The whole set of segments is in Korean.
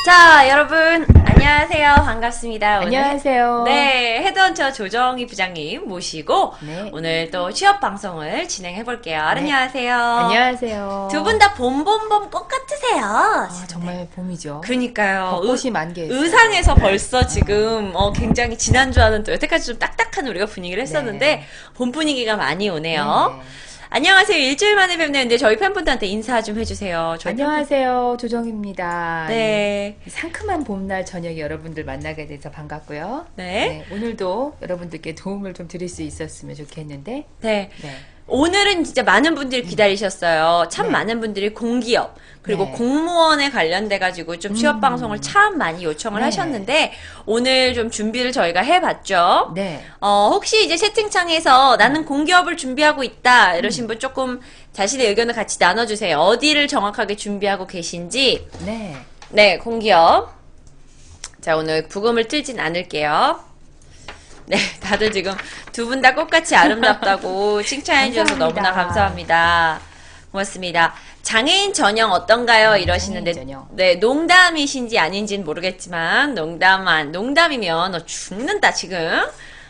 자, 여러분 안녕하세요. 반갑습니다. 오늘 안녕하세요. 네, 헤드헌터 조정희 부장님 모시고 네. 오늘 또 취업 방송을 진행해 볼게요. 안녕하세요. 안녕하세요. 두 분 다 봄봄봄 꽃 같으세요. 아, 정말 봄이죠. 그니까요. 벚꽃이 만개했어요. 의상에서 벌써 지금 굉장히 지난주와는 또 여태까지 좀 딱딱한 우리가 분위기를 했었는데 네. 봄 분위기가 많이 오네요. 네. 안녕하세요. 일주일 만에 뵙는데 저희 팬분들한테 인사 좀 해주세요. 저희 안녕하세요. 조정입니다. 네. 이 상큼한 봄날 저녁에 여러분들 만나게 돼서 반갑고요. 네. 오늘도 여러분들께 도움을 좀 드릴 수 있었으면 좋겠는데. 네. 네. 오늘은 진짜 많은 분들이 기다리셨어요. 참 네. 많은 분들이 공기업 그리고 네. 공무원에 관련돼 가지고 좀 취업 방송을 참 많이 요청을 네. 하셨는데 오늘 좀 준비를 저희가 해봤죠. 네. 혹시 이제 채팅창에서 나는 공기업을 준비하고 있다 이러신 분 조금 자신의 의견을 같이 나눠주세요. 어디를 정확하게 준비하고 계신지. 네. 네, 공기업. 자, 오늘 부금을 틀진 않을게요. 네, 다들 지금 두 분 다 꽃같이 아름답다고 칭찬해 주셔서 너무나 감사합니다. 고맙습니다. 장애인 전형 어떤가요? 이러시는데, 장애인 전형. 네, 농담이신지 아닌지는 모르겠지만, 농담이면 너 죽는다, 지금.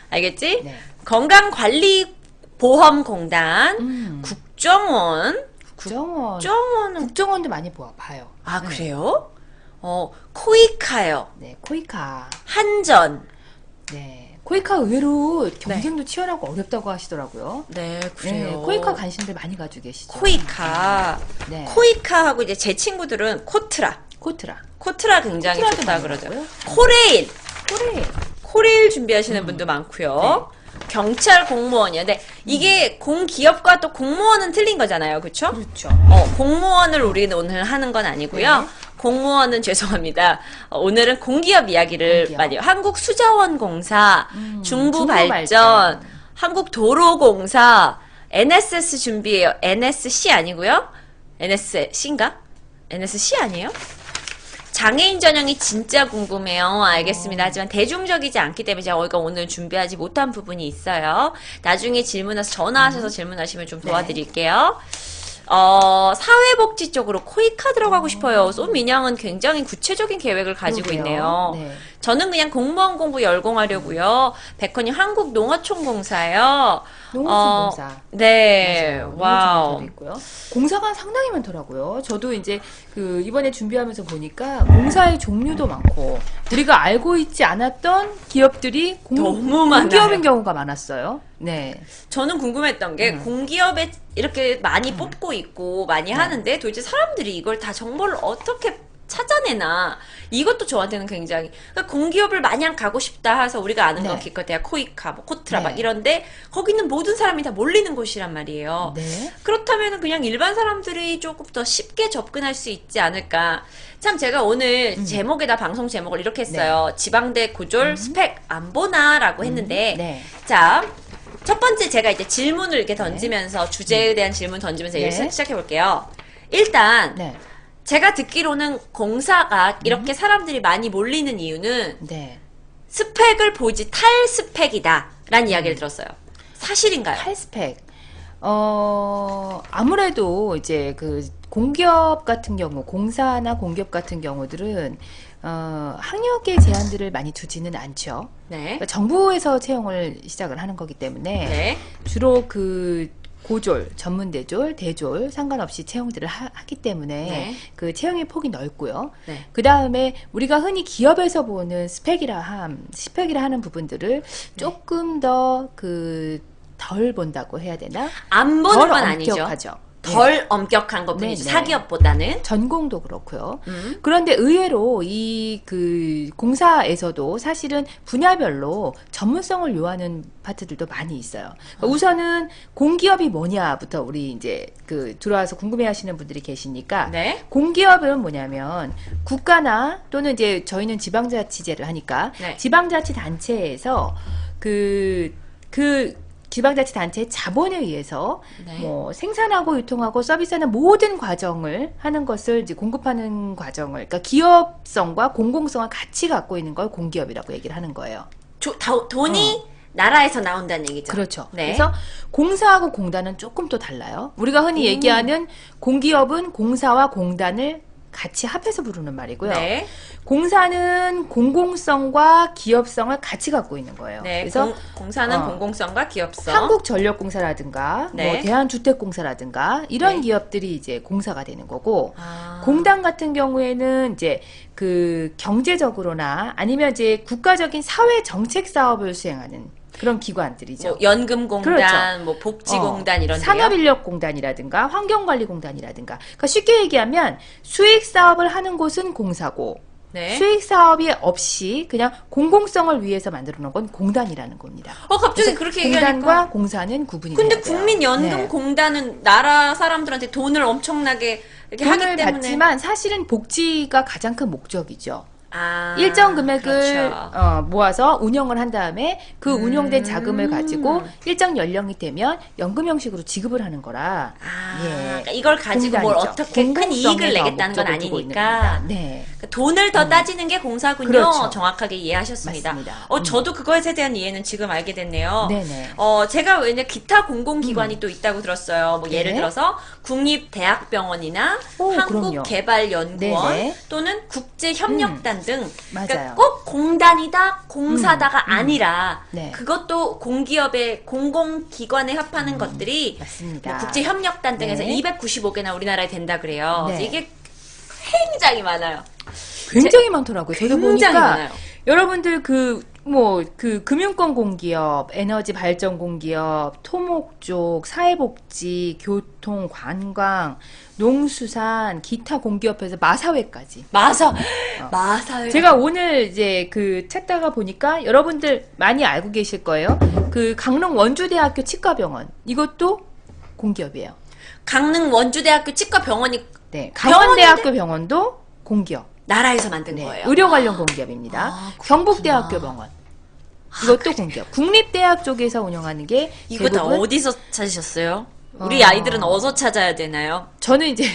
알겠지? 네. 건강관리보험공단, 국정원, 국정원. 국정원은, 국정원도 많이 봐요. 아, 네. 그래요? 코이카요. 네. 코이카. 한전. 네. 코이카 의외로 경쟁도 치열하고 어렵다고 하시더라고요. 네, 네, 그래요. 코이카 관심들 많이 가지고 계시죠. 코이카. 네. 코이카하고 이제 제 친구들은 코트라. 코트라. 코트라 굉장히 코트라도 좋다 많이 그러죠. 하고요. 코레일. 코레. 코레일 준비하시는 분도 많고요. 경찰 공무원이요. 근데 이게 공기업과 또 공무원은 틀린 거잖아요. 그쵸? 그렇죠. 공무원을 우리는 오늘 하는 건 아니고요. 네. 공무원은 죄송합니다. 오늘은 공기업 이야기를 공기업. 많이 한국수자원공사, 중부발전, 중부발전. 한국도로공사, NSS 준비해요. NSC 아니고요. NSC인가? NSC 아니에요? 장애인 전형이 진짜 궁금해요. 알겠습니다. 하지만 대중적이지 않기 때문에 제가 오늘 준비하지 못한 부분이 있어요. 나중에 질문해서 전화하셔서 질문하시면 좀 도와드릴게요. 사회복지 쪽으로 코이카 들어가고 싶어요. 솜민양은 굉장히 구체적인 계획을 가지고 그러게요. 있네요. 네. 저는 그냥 공무원 공부 열공하려고요. 백헌이 한국농어촌공사요. 농어촌공사. 네. 맞아요. 와우. 농어촌공사도 있고요. 공사가 상당히 많더라고요. 저도 이제 이번에 준비하면서 보니까 공사의 종류도 많고 우리가 알고 있지 않았던 기업들이 너무 많아요. 공기업인 경우가 많았어요. 네. 저는 궁금했던 게 공기업에 이렇게 많이 뽑고 있고 많이 하는데 도대체 사람들이 이걸 다 정보를 어떻게 찾아내나 이것도 저한테는 굉장히 그러니까 공기업을 마냥 가고 싶다 해서 우리가 아는 건 네. 기껏해야 코이카, 뭐 코트라 네. 막 이런데 거기는 모든 사람이 다 몰리는 곳이란 말이에요. 네. 그렇다면 그냥 일반 사람들이 조금 더 쉽게 접근할 수 있지 않을까. 참 제가 오늘 제목에다 방송 제목을 이렇게 했어요. 지방대 고졸 스펙 안 보나라고 했는데 네. 자, 첫 번째 제가 이제 질문을 이렇게 던지면서 주제에 대한 질문 던지면서 네. 시작해 볼게요. 일단 네. 제가 듣기로는 공사가 이렇게 사람들이 많이 몰리는 이유는 네. 스펙을 보지 탈 스펙이다라는 이야기를 들었어요. 사실인가요? 탈스펙. 아무래도 이제 공기업 같은 경우, 공사나 공기업 같은 경우들은 학력의 제한들을 많이 두지는 않죠. 네. 그러니까 정부에서 채용을 시작을 하는 거기 때문에 네. 주로 고졸, 전문대졸, 대졸 상관없이 채용들을 하기 때문에 네. 그 채용의 폭이 넓고요. 네. 그 다음에 우리가 흔히 기업에서 보는 스펙이라 하는 부분들을 조금 더 덜 본다고 해야 되나? 안 보는 덜 건 아니죠. 엄격하죠. 덜 엄격한 것 뿐이죠. 네, 네. 사기업보다는. 전공도 그렇고요. 그런데 의외로 공사에서도 사실은 분야별로 전문성을 요하는 파트들도 많이 있어요. 그러니까 우선은 공기업이 뭐냐부터 우리 이제 들어와서 궁금해하시는 분들이 계시니까 네. 공기업은 뭐냐면 국가나 또는 이제 저희는 지방자치제를 하니까 네. 지방자치단체에서 지방자치단체의 자본에 의해서 네. 뭐 생산하고 유통하고 서비스하는 모든 과정을 하는 것을 이제 공급하는 과정을 그러니까 기업성과 공공성을 같이 갖고 있는 걸 공기업이라고 얘기를 하는 거예요. 돈이 나라에서 나온다는 얘기죠. 그렇죠. 네. 그래서 공사하고 공단은 조금 또 달라요. 우리가 흔히 얘기하는 공기업은 공사와 공단을 같이 합해서 부르는 말이고요. 네. 공사는 공공성과 기업성을 같이 갖고 있는 거예요. 네. 그래서 공사는 공공성과 기업성. 한국전력공사라든가 네. 뭐 대한주택공사라든가 이런 네. 기업들이 이제 공사가 되는 거고 아. 공단 같은 경우에는 이제 그 경제적으로나 아니면 이제 국가적인 사회 정책 사업을 수행하는 그런 기관들이죠. 뭐 연금공단, 그렇죠. 뭐 복지공단 이런 데요. 산업인력공단이라든가 환경관리공단이라든가 그러니까 쉽게 얘기하면 수익 사업을 하는 곳은 공사고 네. 수익 사업이 없이 그냥 공공성을 위해서 만들어 놓은 건 공단이라는 겁니다. 갑자기 그렇게 얘기하니까. 공단과 공사는 구분이 근데 돼야 돼요. 국민연금공단은 나라 사람들한테 돈을 엄청나게 이렇게 하기 돈을 때문에. 받지만 사실은 복지가 가장 큰 목적이죠. 아, 일정 금액을 그렇죠. 모아서 운영을 한 다음에 그 운용된 자금을 가지고 일정 연령이 되면 연금 형식으로 지급을 하는 거라. 아, 예. 그러니까 이걸 가지고 뭘 공단이죠. 어떻게 큰 공공성에 이익을 더 내겠다는 건 목적을 두고 있는 아니니까. 겁니다. 네. 그러니까 돈을 더 따지는 게 공사군요. 그렇죠. 정확하게 이해하셨습니다. 맞습니다. 저도 그거에 대한 이해는 지금 알게 됐네요. 네네. 제가 왜냐 기타 공공기관이 또 있다고 들었어요. 뭐 예를 네. 들어서 국립대학병원이나 오, 그럼요. 한국개발연구원 네네. 또는 국제협력단 등 맞아요. 그러니까 꼭 공단이다, 공사다가 아니라 네. 그것도 공기업의 공공기관에 합하는 것들이 맞습니다. 뭐 국제협력단 등에서 네. 295개나 우리나라에 된다 그래요. 네. 그래서 이게 굉장히 많아요. 굉장히 많더라고요. 저도 굉장히 보니까 많아요. 여러분들 그 금융권 공기업, 에너지 발전 공기업, 토목 쪽, 사회복지, 교통, 관광, 농수산, 기타 공기업에서 마사회까지. 마사회. 제가 오늘 이제 그 찾다가 보니까 여러분들 많이 알고 계실 거예요. 그 강릉 원주대학교 치과병원 이것도 공기업이에요. 강릉 원주대학교 치과병원이 네, 강원대학교 병원도 공기업. 나라에서 만든 네, 거예요. 의료 관련 공기업입니다. 아, 그렇구나. 경북대학교 병원. 이것도 공기업. 국립대학 쪽에서 운영하는 게 이거 다 대부분 어디서 찾으셨어요? 우리 아이들은 어디서 찾아야 되나요? 저는 이제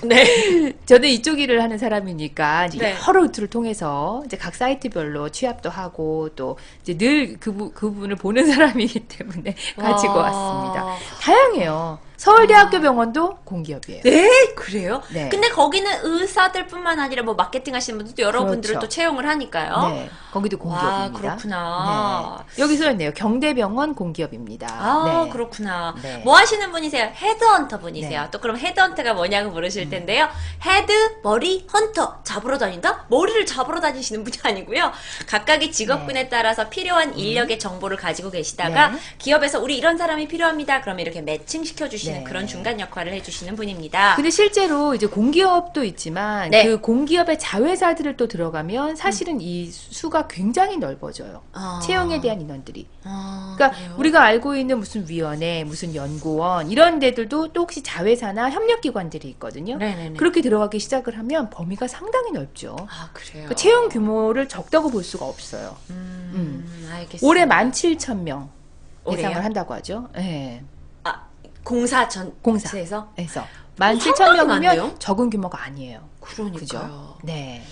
네. 저는 이쪽 일을 하는 사람이니까 이제 네. 여러 루트를 통해서 이제 각 사이트별로 취합도 하고 또 이제 늘 그분을 보는 사람이기 때문에 가지고 왔습니다. 다양해요. 서울대학교 병원도 공기업이에요. 네, 그래요? 네. 근데 거기는 의사들뿐만 아니라 뭐 마케팅 하시는 분들도 여러분들을 그렇죠. 또 채용을 하니까요. 네, 거기도 와, 공기업입니다. 그렇구나. 네. 여기 써 있네요. 경대병원 공기업입니다. 아, 네. 그렇구나. 네. 뭐 하시는 분이세요? 헤드헌터 분이세요. 네. 또 그럼 헤드헌터가 뭐냐고 물으실 텐데요. 헤드, 머리, 헌터. 잡으러 다닌다? 머리를 잡으러 다니시는 분이 아니고요. 각각의 직업군에 따라서 필요한 인력의 정보를 가지고 계시다가 네. 기업에서 우리 이런 사람이 필요합니다. 그러면 이렇게 매칭시켜 주시는 네. 그런 중간 역할을 해주시는 분입니다. 근데 실제로 이제 공기업도 있지만 네. 그 공기업의 자회사들을 또 들어가면 사실은 이 수가 굉장히 넓어져요. 아. 채용에 대한 인원들이. 아, 그러니까 그래요? 우리가 알고 있는 무슨 위원회, 무슨 연구원 이런 데들도 또 혹시 자회사나 협력기관들이 있거든요. 네네네. 그렇게 들어가기 시작을 하면 범위가 상당히 넓죠. 아, 그래요? 그러니까 채용 규모를 적다고 볼 수가 없어요. 알겠습니다. 올해 17,000명 올해요? 예상을 한다고 하죠. 네. 공사 공사. 전체에서? 그래서 상당히 17,000명이면 많네요. 적은 규모가 아니에요. 그러니까요. 그죠? 네.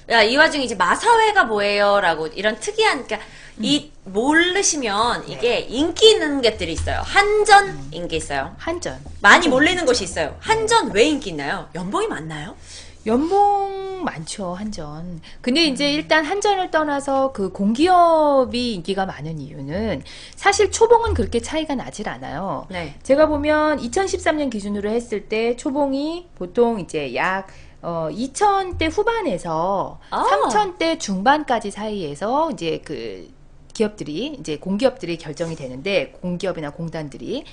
야, 이 와중에 이제 마사회가 뭐예요? 라고 이런 특이한, 그러니까 이 모르시면 이게 인기 있는 것들이 있어요. 한전 인기 있어요. 한전. 많이 몰리는 곳이 있어요. 한전 왜 인기 있나요? 연봉이 많나요? 연봉 많죠, 한전. 근데 이제 일단 한전을 떠나서 그 공기업이 인기가 많은 이유는 사실 초봉은 그렇게 차이가 나질 않아요. 네. 제가 보면 2013년 기준으로 했을 때 초봉이 보통 이제 약 2,000대 후반에서 아. 3,000대 중반까지 사이에서 이제 그 기업들이 이제 공기업들이 결정이 되는데 공기업이나 공단들이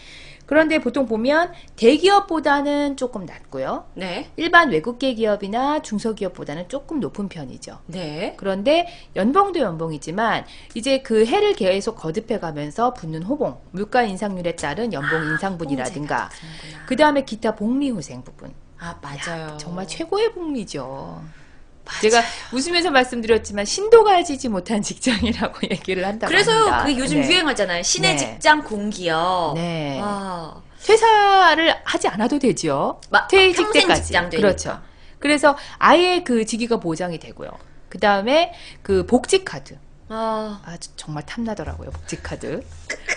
그런데 보통 보면 대기업보다는 조금 낮고요. 네. 일반 외국계 기업이나 중소기업보다는 조금 높은 편이죠. 네. 그런데 연봉도 연봉이지만 이제 그 해를 계속 거듭해 가면서 붙는 호봉, 물가 인상률에 따른 연봉 인상분이라든가 그 다음에 기타 복리후생 부분. 아, 맞아요. 정말 최고의 복리죠. 제가 웃으면서 말씀드렸지만 신도 가지지 못한 직장이라고 얘기를 한다고 그래서요, 합니다. 그게 요즘 네. 유행하잖아요. 신의 네. 직장 공기업. 네. 아. 퇴사를 하지 않아도 되죠. 퇴직 평생 때까지. 직장 되니까. 그렇죠. 그래서 아예 그 직위가 보장이 되고요. 그 다음에 그 복지 카드. 정말 탐나더라고요, 복지카드.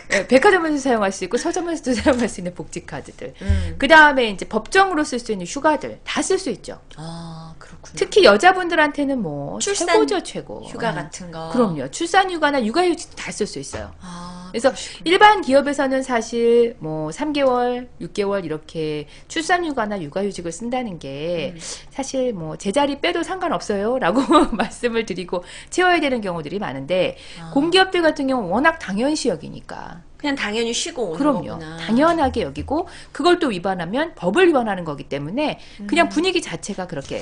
네, 백화점에서 사용할 수 있고 서점에서도 사용할 수 있는 복지카드들. 그 다음에 이제 법정으로 쓸 수 있는 휴가들 다 쓸 수 있죠. 그렇구나. 특히 여자분들한테는 뭐 출산 최고죠, 최고. 휴가 같은 거. 그럼요. 출산휴가나 육아휴직 다 쓸 수 있어요. 그래서 그러시구나. 일반 기업에서는 사실 뭐 3개월, 6개월 이렇게 출산휴가나 육아휴직을 쓴다는 게 사실 뭐 제자리 빼도 상관없어요 라고 말씀을 드리고 채워야 되는 경우들이 많은데 공기업들 같은 경우는 워낙 당연시 여기니까 그냥 당연히 쉬고 오는 그럼요. 거구나. 당연하게 여기고 그걸 또 위반하면 법을 위반하는 거기 때문에 그냥 분위기 자체가 그렇게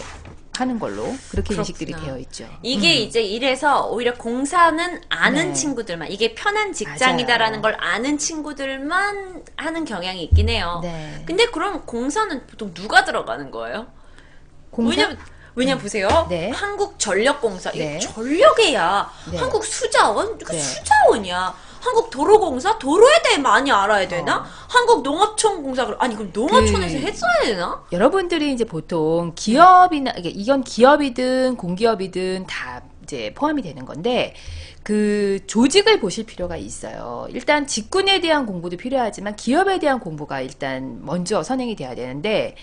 하는 걸로 그렇게 인식들이 그렇구나. 되어 있죠. 이게 이제 이래서 오히려 공사는 아는 네. 친구들만, 이게 편한 직장이다라는 걸 아는 친구들만 하는 경향이 있긴 해요. 네. 근데 그럼 공사는 보통 누가 들어가는 거예요? 공사? 왜냐면 보세요. 네. 한국전력공사, 네. 이거 전력이야. 네. 한국수자원, 이거 네. 수자원이야. 한국도로공사, 도로에 대해 많이 알아야 되나? 한국농업촌공사, 아니 그럼 농어촌에서 했어야 되나? 여러분들이 이제 보통 기업이나 이건 기업이든 공기업이든 다 이제 포함이 되는 건데 그 조직을 보실 필요가 있어요. 일단 직군에 대한 공부도 필요하지만 기업에 대한 공부가 일단 먼저 선행이 돼야 되는데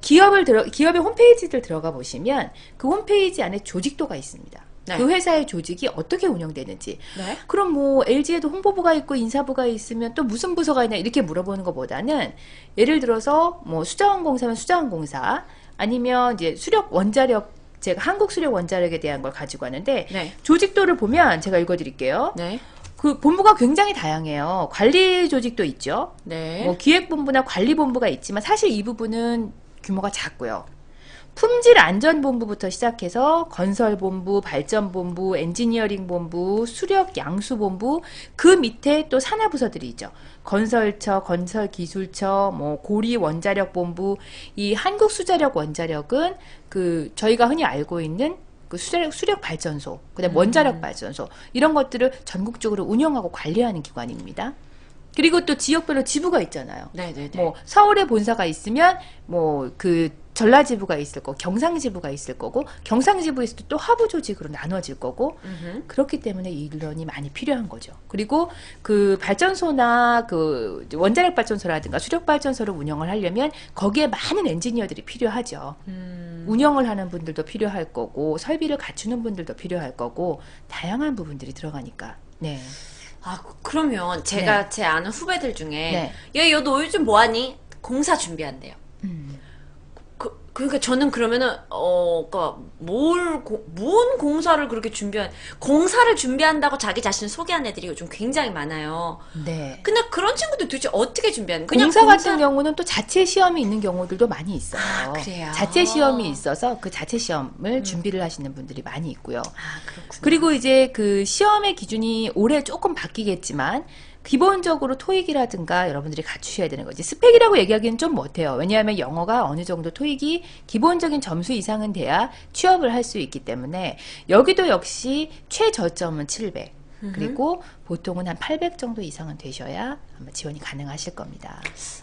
기업의 홈페이지들 들어가 보시면 그 홈페이지 안에 조직도가 있습니다. 네. 그 회사의 조직이 어떻게 운영되는지. 네. 그럼 뭐 LG에도 홍보부가 있고 인사부가 있으면 또 무슨 부서가 있냐 이렇게 물어보는 것보다는 예를 들어서 뭐 수자원공사면 수자원공사 아니면 이제 수력 원자력 제가 한국 수력 원자력에 대한 걸 가지고 왔는데 네. 조직도를 보면 제가 읽어드릴게요. 네. 그 본부가 굉장히 다양해요. 관리 조직도 있죠. 네. 뭐 기획본부나 관리본부가 있지만 사실 이 부분은 규모가 작고요. 품질안전본부부터 시작해서 건설본부, 발전본부, 엔지니어링본부, 수력양수본부 그 밑에 또 산하부서들이 있죠. 건설처, 건설기술처, 뭐 고리원자력본부 이 한국수자력원자력은 그 저희가 흔히 알고 있는 그 수력 발전소, 그다음 원자력 발전소 이런 것들을 전국적으로 운영하고 관리하는 기관입니다. 그리고 또 지역별로 지부가 있잖아요. 네네네. 뭐 서울에 본사가 있으면 뭐 그 전라지부가 있을 거고 경상지부가 있을 거고 경상지부에서 또 하부 조직으로 나눠질 거고 그렇기 때문에 이 인원이 많이 필요한 거죠. 그리고 그 발전소나 그 원자력 발전소라든가 수력 발전소를 운영을 하려면 거기에 많은 엔지니어들이 필요하죠. 운영을 하는 분들도 필요할 거고 설비를 갖추는 분들도 필요할 거고 다양한 부분들이 들어가니까. 네. 그러면 제가 제 아는 후배들 중에 네. 야, 너 요즘 뭐하니? 공사 준비한대요. 그러니까 저는 그러면은 그러니까 뭔 공사를 그렇게 공사를 준비한다고 자기 자신을 소개한 애들이 요즘 굉장히 많아요. 네. 근데 그런 친구들 도대체 어떻게 준비하는? 그냥 공사 같은 경우는 또 자체 시험이 있는 경우들도 많이 있어요. 그래요? 자체 시험이 있어서 그 자체 시험을 준비를 하시는 분들이 많이 있고요. 그렇구나. 그리고 이제 그 시험의 기준이 올해 조금 바뀌겠지만 기본적으로 토익이라든가 여러분들이 갖추셔야 되는 거지. 스펙이라고 얘기하기는 좀 못해요. 왜냐하면 영어가 어느 정도 토익이 기본적인 점수 이상은 돼야 취업을 할 수 있기 때문에 여기도 역시 최저점은 700. 그리고 보통은 한 800 정도 이상은 되셔야 아마 지원이 가능하실 겁니다.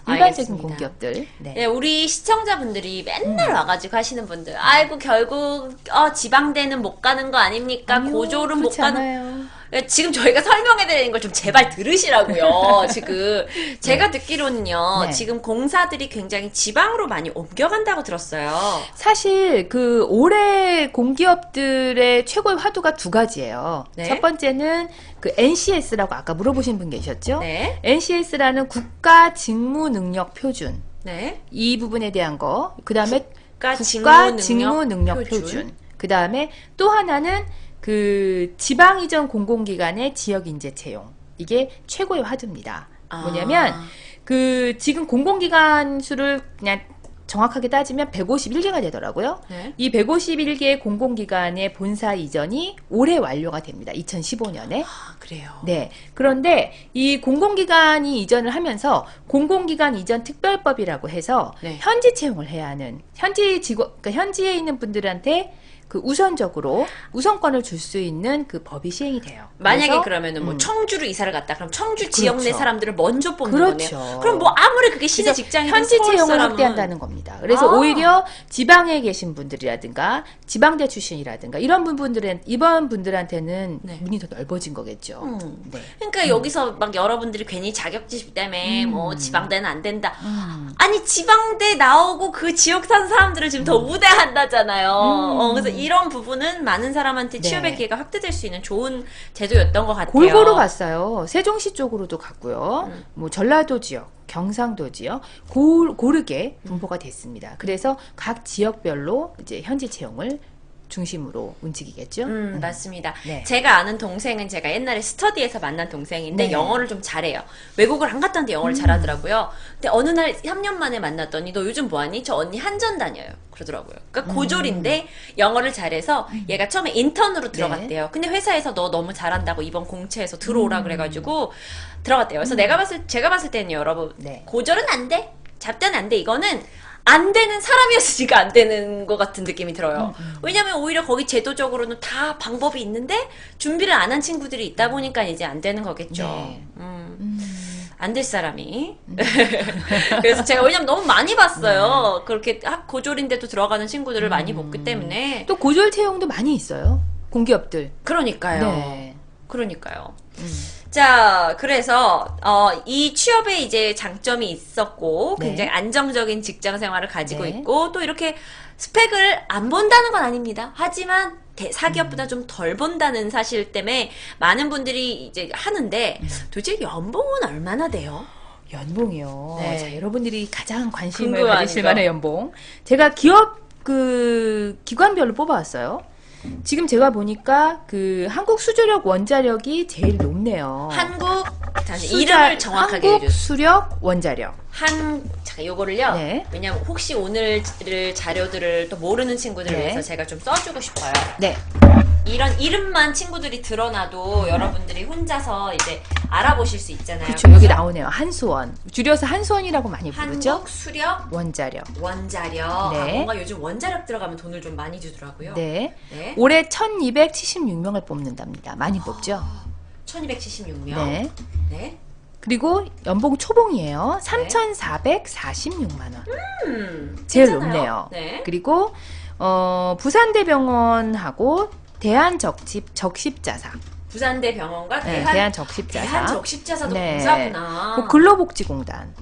일반적인 알겠습니다. 공기업들. 네. 네, 우리 시청자분들이 맨날 와가지고 하시는 분들, 아이고 결국 지방대는 못 가는 거 아닙니까? 아니요, 고졸은 못 그렇지 가는. 않아요. 지금 저희가 설명해드리는 걸 좀 제발 들으시라고요. 지금 제가 듣기로는요, 네. 지금 공사들이 굉장히 지방으로 많이 옮겨간다고 들었어요. 사실 그 올해 공기업들의 최고의 화두가 두 가지예요. 네. 첫 번째는 그 NCS라고 아까 물어보신 분 계셨죠? 네, NCS라는 국가 직무 능력 표준. 네. 이 부분에 대한 거. 그다음에 국가 국가 직무 직무 능력 표준. 그다음에 또 하나는 그 지방 이전 공공기관의 지역 인재 채용. 이게 최고의 화두입니다. 뭐냐면 그 지금 공공기관 수를 그냥 정확하게 따지면 151개가 되더라고요. 네. 이 151개의 공공기관의 본사 이전이 올해 완료가 됩니다. 2015년에. 그래요. 네. 그런데 이 공공기관이 이전을 하면서 공공기관 이전 특별법이라고 해서 네. 현지 채용을 해야 하는 현지 직원, 그러니까 현지에 있는 분들한테 그 우선권을 줄 수 있는 그 법이 시행이 돼요. 만약에 그래서, 그러면은 뭐 청주로 이사를 갔다. 그럼 청주 지역 내 그렇죠. 사람들을 먼저 뽑는 그렇죠. 거네요. 그럼 뭐 아무리 그게 시내 그래서 직장이든 현지 서울 채용을 사람은 확대한다는 겁니다. 그래서 아. 오히려 지방에 계신 분들이라든가 지방대 출신이라든가 이런 분들한테는 네. 문이 더 넓어진 거겠죠. 네. 그러니까 여기서 막 여러분들이 괜히 자격지심 때문에 뭐 지방대는 안 된다. 음. 아니 지방대 나오고 그 지역 산 사람들을 지금 더 우대한다잖아요. 그래서 이런 부분은 많은 사람한테 네. 취업의 기회가 확대될 수 있는 좋은 제도였던 것 같아요. 골고루 갔어요. 세종시 쪽으로도 갔고요. 뭐 전라도 지역, 경상도 지역 고르게 분포가 됐습니다. 그래서 각 지역별로 이제 현지 채용을 중심으로 움직이겠죠. 맞습니다. 네. 제가 아는 동생은 제가 옛날에 스터디에서 만난 동생인데 네. 영어를 좀 잘해요. 외국을 안 갔다는데 영어를 잘하더라고요. 근데 어느 날 3년 만에 만났더니 너 요즘 뭐하니? 저 언니 한전 다녀요. 그러더라고요. 그러니까 고졸인데 영어를 잘해서 얘가 처음에 인턴으로 들어갔대요. 근데 회사에서 너 너무 잘한다고 이번 공채에서 들어오라 그래가지고 들어갔대요. 그래서 제가 봤을 때는 여러분 네. 고졸은 안 돼. 잡다는 안 돼. 이거는 안 되는 사람이었으니까 안 되는 것 같은 느낌이 들어요. 왜냐면 오히려 거기 제도적으로는 다 방법이 있는데 준비를 안 한 친구들이 있다 보니까 이제 안 되는 거겠죠. 네. 안 될 사람이. 그래서 제가 왜냐면 너무 많이 봤어요. 그렇게 고졸인데도 들어가는 친구들을 많이 봤기 때문에. 또 고졸 채용도 많이 있어요. 공기업들. 그러니까요. 네. 그러니까요. 자, 그래서 이 취업에 이제 장점이 있었고 네. 굉장히 안정적인 직장 생활을 가지고 네. 있고 또 이렇게 스펙을 안 본다는 건 아닙니다. 하지만 사기업보다 좀 덜 본다는 사실 때문에 많은 분들이 이제 하는데 도대체 연봉은 얼마나 돼요? 연봉이요. 네. 자, 여러분들이 가장 관심을 궁금한 가지실 거. 만한 연봉. 제가 기업 기관별로 뽑아왔어요. 지금 제가 보니까 그 한국 수주력 원자력이 제일 높네요. 이름을 정확하게 한국 해주세요. 수력 원자력. 자, 요거를요. 네. 왜냐면 혹시 오늘 자료들을 또 모르는 친구들을 네. 위해서 제가 좀 써주고 싶어요. 네. 이런 이름만 친구들이 드러나도 여러분들이 혼자서 이제 알아보실 수 있잖아요. 그렇죠. 여기 나오네요. 한수원. 줄여서 한수원이라고 많이 부르죠. 한국 수력 원자력. 원자력. 네. 뭔가 요즘 원자력 들어가면 돈을 좀 많이 주더라고요. 네. 네. 올해 1276명을 뽑는답니다. 많이 뽑죠. 1276명. 네. 네. 그리고 연봉 초봉이에요. 3,446만 원. 제일 괜찮아요. 높네요. 네. 그리고 부산대병원하고 대한적십자사. 부산대 병원과 네, 대한적십자사. 대한적십자사도 네. 공사구나. 뭐 근로복지공단.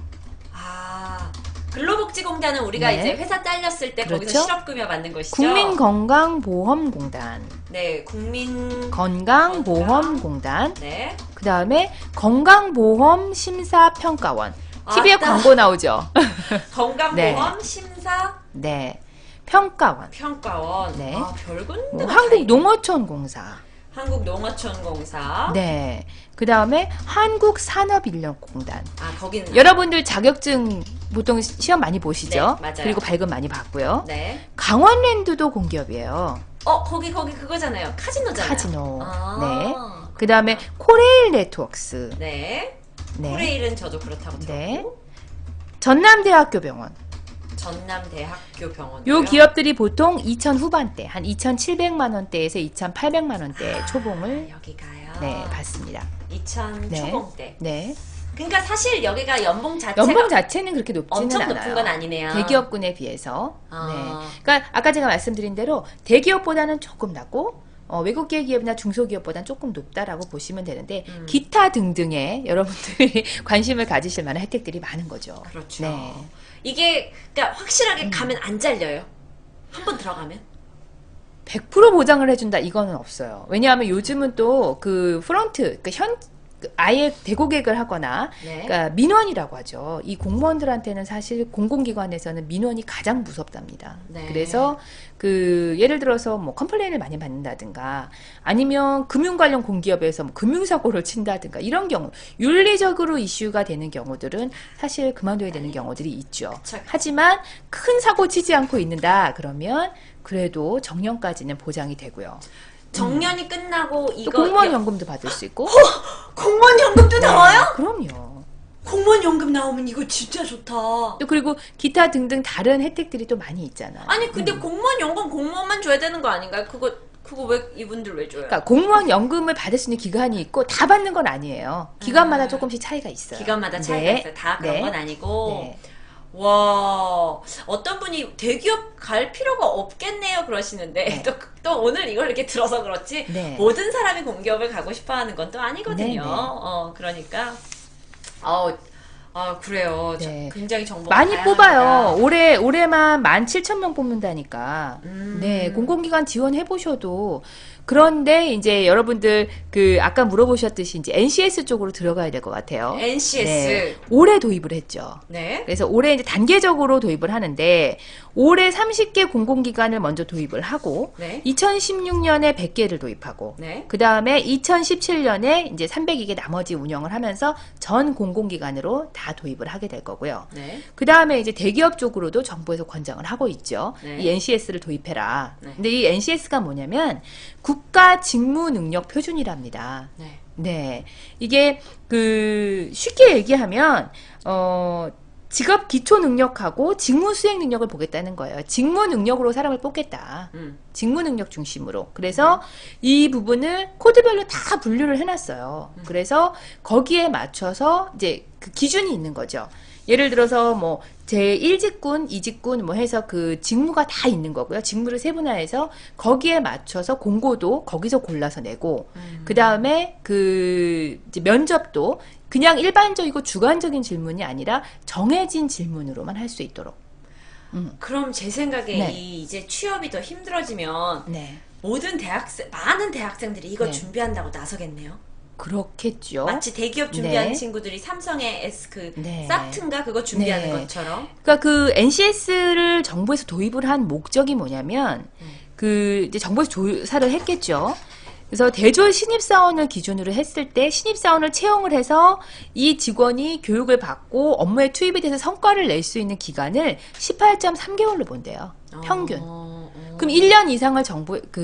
근로복지공단은 우리가 네. 이제 회사 잘렸을 때 거기서 그렇죠. 실업급여 받는 것이죠. 국민건강보험공단. 네, 건강보험공단. 네. 그 다음에 건강보험심사평가원. TV에 아따. 광고 나오죠? 건강보험 네. 심사 네. 평가원. 평가원. 네. 별군데 뭐 한국농어촌공사. 한국농어촌공사. 네. 그 다음에 한국산업인력공단. 거기는 여러분들 자격증 보통 시험 많이 보시죠? 네, 맞아요. 그리고 발급 많이 받고요. 네. 강원랜드도 공기업이에요. 거기 그거잖아요. 카지노잖아요. 카지노. 네. 그 다음에 코레일 네트워크스. 네. 네. 코레일은 저도 그렇다고 들었고. 네. 전남대학교 병원. 전남대학교 병원. 요 기업들이 보통 2,000 후반대, 한 2,700만 원대에서 2,800만 원대 초봉을 여기가요. 네, 받습니다. 2000 네. 초봉대. 네. 그러니까 사실 여기가 연봉 자체가 연봉 자체는 그렇게 높지는 엄청 않아요. 높은 건 아니네요. 대기업군에 비해서. 아. 네. 그러니까 아까 제가 말씀드린 대로 대기업보다는 조금 낮고 외국계 기업이나 중소기업보다는 조금 높다라고 보시면 되는데 기타 등등의 여러분들이 관심을 가지실 만한 혜택들이 많은 거죠. 그렇죠. 네. 이게 그러니까 확실하게 가면 안 잘려요. 한 번 들어가면. 100% 보장을 해준다 이거는 없어요. 왜냐하면 요즘은 또 그 프런트, 아예 대고객을 하거나, 네. 그러니까 민원이라고 하죠. 이 공무원들한테는 사실 공공기관에서는 민원이 가장 무섭답니다. 네. 그래서 예를 들어서 뭐 컴플레인을 많이 받는다든가, 아니면 금융 관련 공기업에서 뭐 금융사고를 친다든가 이런 경우, 윤리적으로 이슈가 되는 경우들은 사실 그만둬야 되는 경우들이 있죠. 그쵸. 하지만 큰 사고 치지 않고 있는다 그러면 그래도 정년까지는 보장이 되고요. 정년이 끝나고 또 이거 공무원 연금도 받을 수 있고. 공무원 연금도 나와요? 그럼요. 공무원 연금 나오면 이거 진짜 좋다. 또 그리고 기타 등등 다른 혜택들이 또 많이 있잖아. 아니 근데 공무원 연금 공무원만 줘야 되는 거 아닌가요? 그거 왜 이분들 왜 줘요? 그러니까 공무원 연금을 받을 수 있는 기간이 있고 다 받는 건 아니에요. 기간마다 조금씩 차이가 있어요. 기간마다 차이가 네. 있어요. 다 그런 네. 건 아니고. 네. 와, 어떤 분이 대기업 갈 필요가 없겠네요 그러시는데 네. 또 오늘 이걸 이렇게 들어서 그렇지 네. 모든 사람이 공기업을 가고 싶어 하는 건 또 아니거든요. 네, 네. 그러니까 그래요. 네. 굉장히 정보가 많이 다양합니다. 뽑아요. 올해만 17,000명 뽑는다니까. 네, 공공기관 지원해 보셔도. 그런데 이제 여러분들 아까 물어보셨듯이 이제 NCS 쪽으로 들어가야 될 것 같아요. NCS. 네, 올해 도입을 했죠. 네. 그래서 올해 이제 단계적으로 도입을 하는데 올해 30개 공공기관을 먼저 도입을 하고 네. 2016년에 100개를 도입하고 네. 그 다음에 2017년에 이제 302개 나머지 운영을 하면서 전 공공기관으로 다 도입을 하게 될 거고요. 네. 그 다음에 이제 대기업 쪽으로도 정부에서 권장을 하고 있죠. 네. 이 NCS를 도입해라. 네. 근데 이 NCS가 뭐냐면 국가 직무 능력 표준이랍니다. 네. 네. 이게 쉽게 얘기하면 직업 기초 능력하고 직무 수행 능력을 보겠다는 거예요. 직무 능력으로 사람을 뽑겠다. 직무 능력 중심으로. 그래서 이 부분을 코드별로 다 분류를 해놨어요. 그래서 거기에 맞춰서 이제 그 기준이 있는 거죠. 예를 들어서 뭐 제1직군, 2직군 뭐 해서 그 직무가 다 있는 거고요. 직무를 세분화해서 거기에 맞춰서 공고도 거기서 골라서 내고 그다음에 이제 면접도 그냥 일반적이고 주관적인 질문이 아니라 정해진 질문으로만 할 수 있도록. 그럼 제 생각에 네. 이제 취업이 더 힘들어지면 네. 많은 대학생들이 이거 네. 준비한다고 나서겠네요. 그렇겠죠. 마치 대기업 준비하는 네. 친구들이 삼성의 네. 사트인가 그거 준비하는 네. 것처럼. 그러니까 그 NCS를 정부에서 도입을 한 목적이 뭐냐면 이제 정부에서 조사를 했겠죠. 그래서 대졸 신입사원을 기준으로 했을 때 신입사원을 채용을 해서 이 직원이 교육을 받고 업무에 투입이 돼서 성과를 낼 수 있는 기간을 18.3개월로 본대요. 평균. 그럼 1년 이상을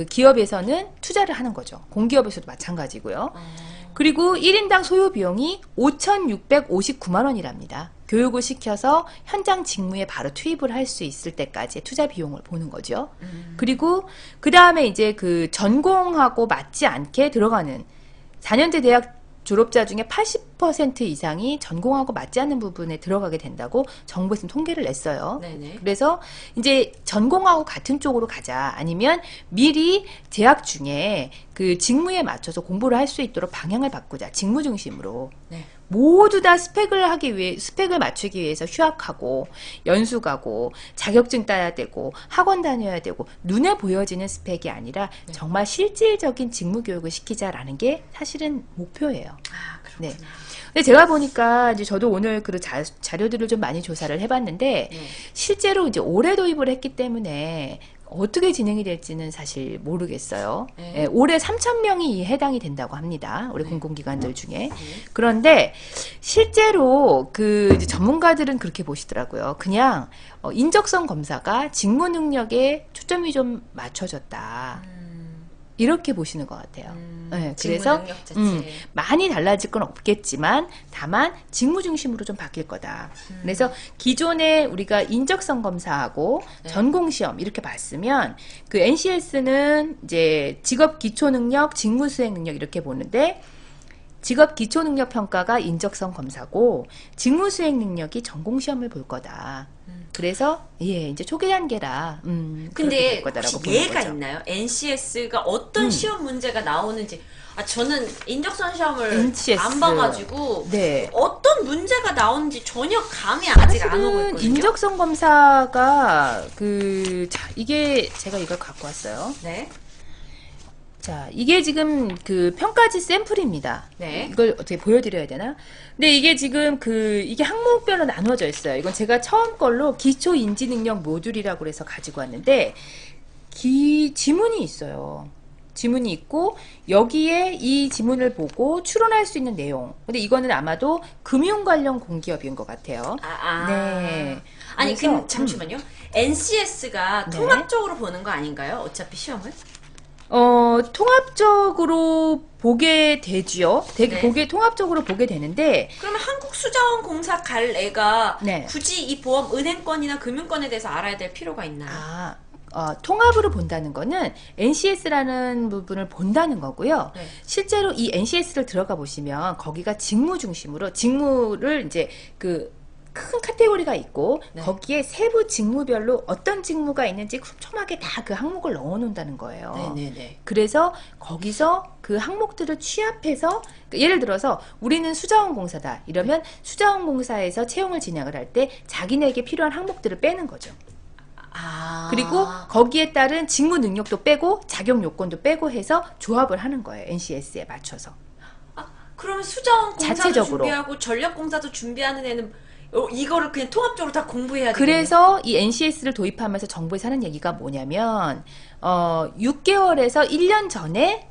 기업에서는 투자를 하는 거죠. 공기업에서도 마찬가지고요. 그리고 1인당 소요 비용이 5,659만 원이랍니다. 교육을 시켜서 현장 직무에 바로 투입을 할 수 있을 때까지의 투자 비용을 보는 거죠. 그리고 그 다음에 이제 전공하고 맞지 않게 들어가는 4년제 대학 졸업자 중에 80% 이상이 전공하고 맞지 않는 부분에 들어가게 된다고 정부에서 통계를 냈어요. 네네. 그래서 이제 전공하고 같은 쪽으로 가자. 아니면 미리 재학 중에 그 직무에 맞춰서 공부를 할 수 있도록 방향을 바꾸자. 직무 중심으로. 네. 모두 다 스펙을 맞추기 위해서 휴학하고 연수 가고 자격증 따야 되고 학원 다녀야 되고 눈에 보여지는 스펙이 아니라 정말 실질적인 직무 교육을 시키자라는 게 사실은 목표예요. 그렇구나. 네. 근데 제가 보니까 이제 저도 오늘 자료들을 좀 많이 조사를 해봤는데 네. 실제로 이제 올해 도입을 했기 때문에 어떻게 진행이 될지는 사실 모르겠어요. 네. 예, 올해 3,000명이 해당이 된다고 합니다. 우리 공공기관들 중에. 그런데 실제로 이제 전문가들은 그렇게 보시더라고요. 그냥 인적성 검사가 직무 능력에 초점이 좀 맞춰졌다. 이렇게 보시는 것 같아요. 네, 직무 그래서 능력 자체. 많이 달라질 건 없겠지만 다만 직무 중심으로 좀 바뀔 거다. 그래서 기존에 우리가 인적성 검사하고 네. 전공시험 이렇게 봤으면 그 NCS는 이제 직업 기초 능력, 직무 수행 능력 이렇게 보는데 직업 기초 능력 평가가 인적성 검사고 직무 수행 능력이 전공 시험을 볼 거다. 그래서 이제 초기 단계라 그렇게 근데 될 거다라고 혹시 보는 예가 거죠. 있나요? NCS가 어떤 시험 문제가 나오는지. 저는 인적성 시험을 NCS. 안 봐가지고 네. 어떤 문제가 나오는지 전혀 감이 아직 안 오고 사실은 있거든요. 인적성 검사가 이게 제가 이걸 갖고 왔어요. 네. 자, 이게 지금 평가지 샘플입니다. 네. 이걸 어떻게 보여드려야 되나? 근데 이게 지금 이게 항목별로 나누어져 있어요. 이건 제가 처음 걸로 기초 인지 능력 모듈이라고 해서 가지고 왔는데, 지문이 있어요. 지문이 있고, 여기에 이 지문을 보고 추론할 수 있는 내용. 근데 이거는 아마도 금융 관련 공기업인 것 같아요. 네. 아니, 그래서, 잠시만요. NCS가 네. 통합적으로 보는 거 아닌가요? 어차피 시험을? 통합적으로 보게 되지요. 되게 네. 통합적으로 보게 되는데, 그러면 한국수자원공사 갈 애가 네. 굳이 이 보험 은행권이나 금융권에 대해서 알아야 될 필요가 있나요? 통합으로 본다는 거는 NCS라는 부분을 본다는 거고요. 네. 실제로 이 NCS를 들어가 보시면 거기가 직무 중심으로 직무를 이제 그 큰 카테고리가 있고 네. 거기에 세부 직무별로 어떤 직무가 있는지 촘촘하게 다 그 항목을 넣어 놓는다는 거예요. 네네네. 그래서 거기서 그 항목들을 취합해서 예를 들어서 우리는 수자원공사다 이러면 수자원공사에서 채용을 진행을 할 때 자기네에게 필요한 항목들을 빼는 거죠. 그리고 거기에 따른 직무 능력도 빼고 자격 요건도 빼고 해서 조합을 하는 거예요. NCS에 맞춰서. 그러면 수자원공사도 자체적으로. 준비하고 전력공사도 준비하는 애는 이거를 그냥 통합적으로 다 공부해야 되겠네요. 그래서 이 NCS를 도입하면서 정부에서 하는 얘기가 뭐냐면 6개월에서 1년 전에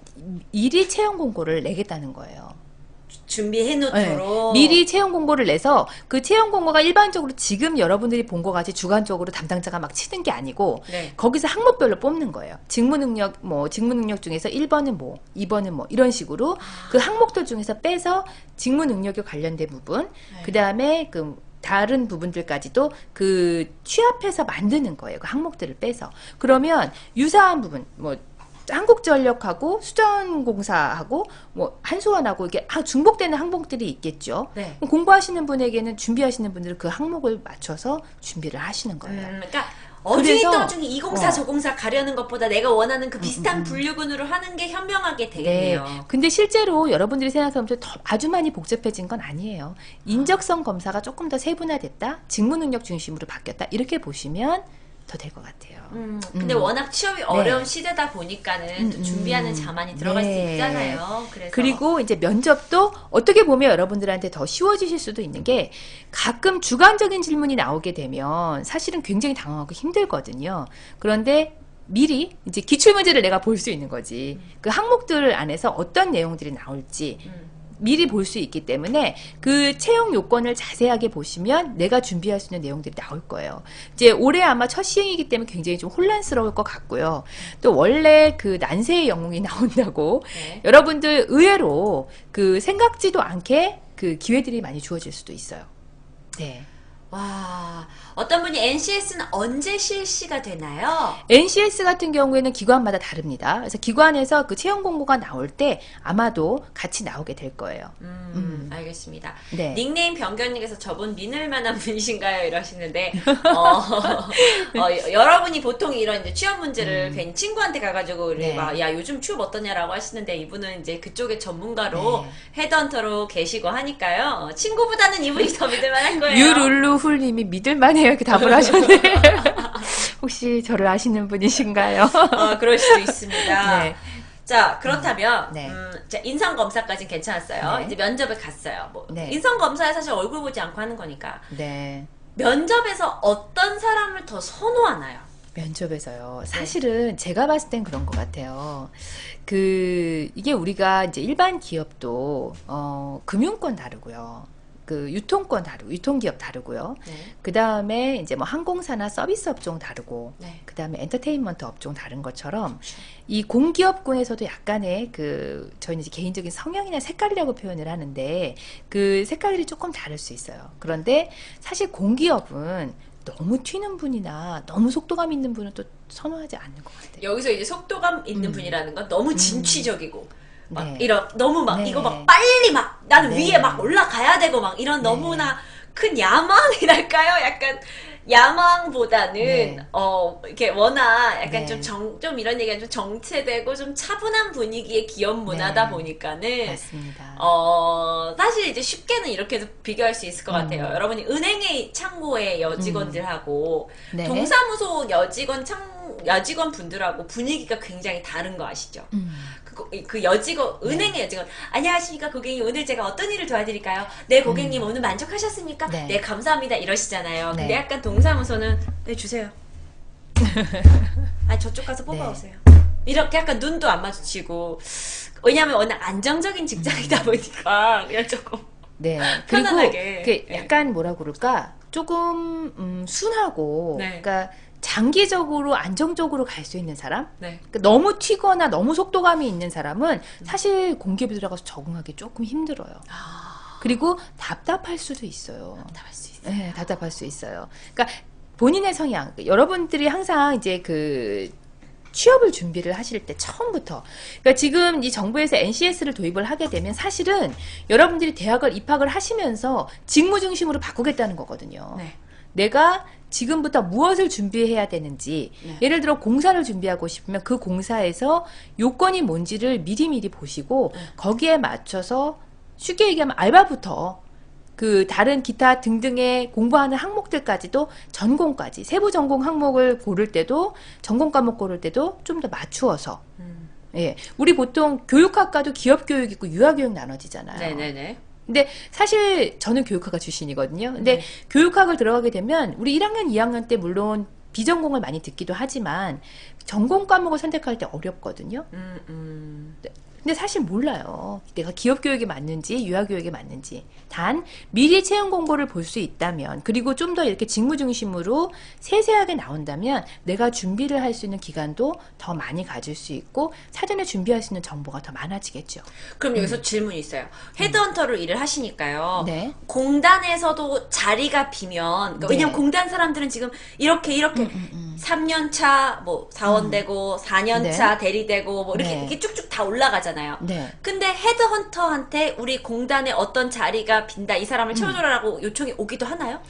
미리 채용 공고를 내겠다는 거예요. 준비해 놓도록. 미리 채용 공고를 내서 그 채용 공고가 일반적으로 지금 여러분들이 본 것 같이 주관적으로 담당자가 막 치는 게 아니고 네. 거기서 항목별로 뽑는 거예요. 직무 능력 중에서 1번은 뭐, 2번은 뭐 이런 식으로 그 항목들 중에서 빼서 직무 능력에 관련된 부분, 네. 그다음에 그 다른 부분들까지도 그 취합해서 만드는 거예요. 그 항목들을 빼서. 그러면 유사한 부분 뭐 한국전력하고 수자원공사하고 뭐 한수원하고 이게 중복되는 항목들이 있겠죠. 네. 공부하시는 분에게는 준비하시는 분들은 그 항목을 맞춰서 준비를 하시는 거예요. 그러니까 어중이 그래서, 떠중이 이 공사 저 공사 가려는 것보다 내가 원하는 그 비슷한 분류군으로 하는 게 현명하게 되겠네요. 네. 근데 실제로 여러분들이 생각하면 아주 많이 복잡해진 건 아니에요. 인적성 검사가 조금 더 세분화됐다, 직무 능력 중심으로 바뀌었다 이렇게 보시면 더 될 것 같아요. 근데 워낙 취업이 어려운 시대다 보니까는 또 준비하는 자만이 들어갈 수 있잖아요. 그래서 그리고 이제 면접도 어떻게 보면 여러분들한테 더 쉬워지실 수도 있는 게 가끔 주관적인 질문이 나오게 되면 사실은 굉장히 당황하고 힘들거든요. 그런데 미리 이제 기출문제를 내가 볼 수 있는 거지. 그 항목들 안에서 어떤 내용들이 나올지 미리 볼 수 있기 때문에 그 채용 요건을 자세하게 보시면 내가 준비할 수 있는 내용들이 나올 거예요. 이제 올해 아마 첫 시행이기 때문에 굉장히 좀 혼란스러울 것 같고요. 또 원래 그 난세의 영웅이 나온다고 네. 여러분들 의외로 그 생각지도 않게 그 기회들이 많이 주어질 수도 있어요. 네. 와, 어떤 분이 NCS는 언제 실시가 되나요? NCS 같은 경우에는 기관마다 다릅니다. 그래서 기관에서 그 채용 공고가 나올 때 아마도 같이 나오게 될 거예요. 알겠습니다. 네. 닉네임 변경님께서 저분 믿을 만한 분이신가요? 이러시는데, 여러분이 보통 이런 이제 취업 문제를 괜히 친구한테 가가지고, 네. 막, 야, 요즘 취업 어떠냐라고 하시는데, 이분은 이제 그쪽의 전문가로 네. 헤드헌터로 계시고 하니까요. 친구보다는 이분이 더 믿을 만할 거예요. 유룰루훌님이 믿을만해요 이렇게 답을 하셨네. 혹시 저를 아시는 분이신가요? 그럴 수도 있습니다. 네. 자, 그렇다면, 네. 자, 인성검사까지는 괜찮았어요. 네. 이제 면접에 갔어요. 뭐, 네. 인성검사에 사실 얼굴 보지 않고 하는 거니까. 네. 면접에서 어떤 사람을 더 선호하나요? 면접에서요. 사실은 제가 봤을 땐 그런 것 같아요. 이게 우리가 이제 일반 기업도 금융권 다르고요. 그 유통권 다르고 유통기업 다르고요. 네. 그 다음에 이제 뭐 항공사나 서비스 업종 다르고, 네. 그 다음에 엔터테인먼트 업종 다른 것처럼 이 공기업군에서도 약간의 저희는 이제 개인적인 성향이나 색깔이라고 표현을 하는데 그 색깔이 조금 다를 수 있어요. 그런데 사실 공기업은 너무 튀는 분이나 너무 속도감 있는 분은 또 선호하지 않는 것 같아요. 여기서 이제 속도감 있는 분이라는 건 너무 진취적이고, 막 네. 너무 막 네. 이거 막 빨리 막 나는 네. 위에 막 올라가야 되고 막 이런 너무나 큰 야망이랄까요? 약간 야망보다는 네. 이렇게 워낙 약간 네. 좀 이런 얘기가 좀 정체되고 좀 차분한 분위기의 기업 문화다 네. 보니까는 맞습니다. 사실 이제 쉽게는 이렇게도 비교할 수 있을 것 같아요. 여러분이 은행의 창고의 여직원들하고 네. 동사무소 여직원 분들하고 분위기가 굉장히 다른 거 아시죠? 그 여직원, 은행의 여직원, 안녕하십니까 고객님, 오늘 제가 어떤 일을 도와드릴까요? 네 고객님 오늘 만족하셨습니까? 네. 네 감사합니다 이러시잖아요. 근데 네. 약간 동사무소는 네 주세요. 아 저쪽 가서 뽑아오세요. 이렇게 약간 눈도 안 마주치고, 왜냐하면 워낙 안정적인 직장이다 보니까 그냥 조금 네. 편안하게. 그리고 약간 뭐라 그럴까? 조금 순하고, 네. 그러니까 장기적으로 안정적으로 갈 수 있는 사람, 네. 그러니까 너무 튀거나 너무 속도감이 있는 사람은 사실 공기업에 들어가서 적응하기 조금 힘들어요. 그리고 답답할 수도 있어요. 답답할 수 있어요. 네, 답답할 수 있어요. 그러니까 본인의 성향, 여러분들이 항상 이제 그 취업을 준비를 하실 때 처음부터, 그러니까 지금 이 정부에서 NCS를 도입을 하게 되면 사실은 여러분들이 대학을 입학을 하시면서 직무 중심으로 바꾸겠다는 거거든요. 네. 내가 지금부터 무엇을 준비해야 되는지, 네. 예를 들어 공사를 준비하고 싶으면 그 공사에서 요건이 뭔지를 미리미리 보시고 거기에 맞춰서 쉽게 얘기하면 알바부터 그 다른 기타 등등의 공부하는 항목들까지도 전공까지 세부 전공 항목을 고를 때도 전공 과목 고를 때도 좀 더 맞추어서 예, 우리 보통 교육학과도 기업 교육 있고 유아 교육 나눠지잖아요. 네네네. 근데 사실 저는 교육학과 출신이거든요. 근데 네. 교육학을 들어가게 되면 우리 1학년, 2학년 때 물론 비전공을 많이 듣기도 하지만 전공 과목을 선택할 때 어렵거든요. 근데 사실 몰라요. 내가 기업 교육이 맞는지 유아 교육이 맞는지. 단 미리 채용 공고를 볼 수 있다면, 그리고 좀 더 이렇게 직무 중심으로 세세하게 나온다면 내가 준비를 할 수 있는 기간도 더 많이 가질 수 있고 사전에 준비할 수 있는 정보가 더 많아지겠죠. 그럼 여기서 질문이 있어요. 헤드헌터로 일을 하시니까요. 네. 공단에서도 자리가 비면, 그러니까 네. 왜냐면 공단 사람들은 지금 이렇게 3년 차 뭐 사원되고 4년 네. 차 대리되고 뭐 이렇게, 네. 이렇게 쭉쭉 다 올라가잖아요. 네. 근데 헤드헌터한테 우리 공단에 어떤 자리가 빈다, 이 사람을 채워줘라라고 요청이 오기도 하나요?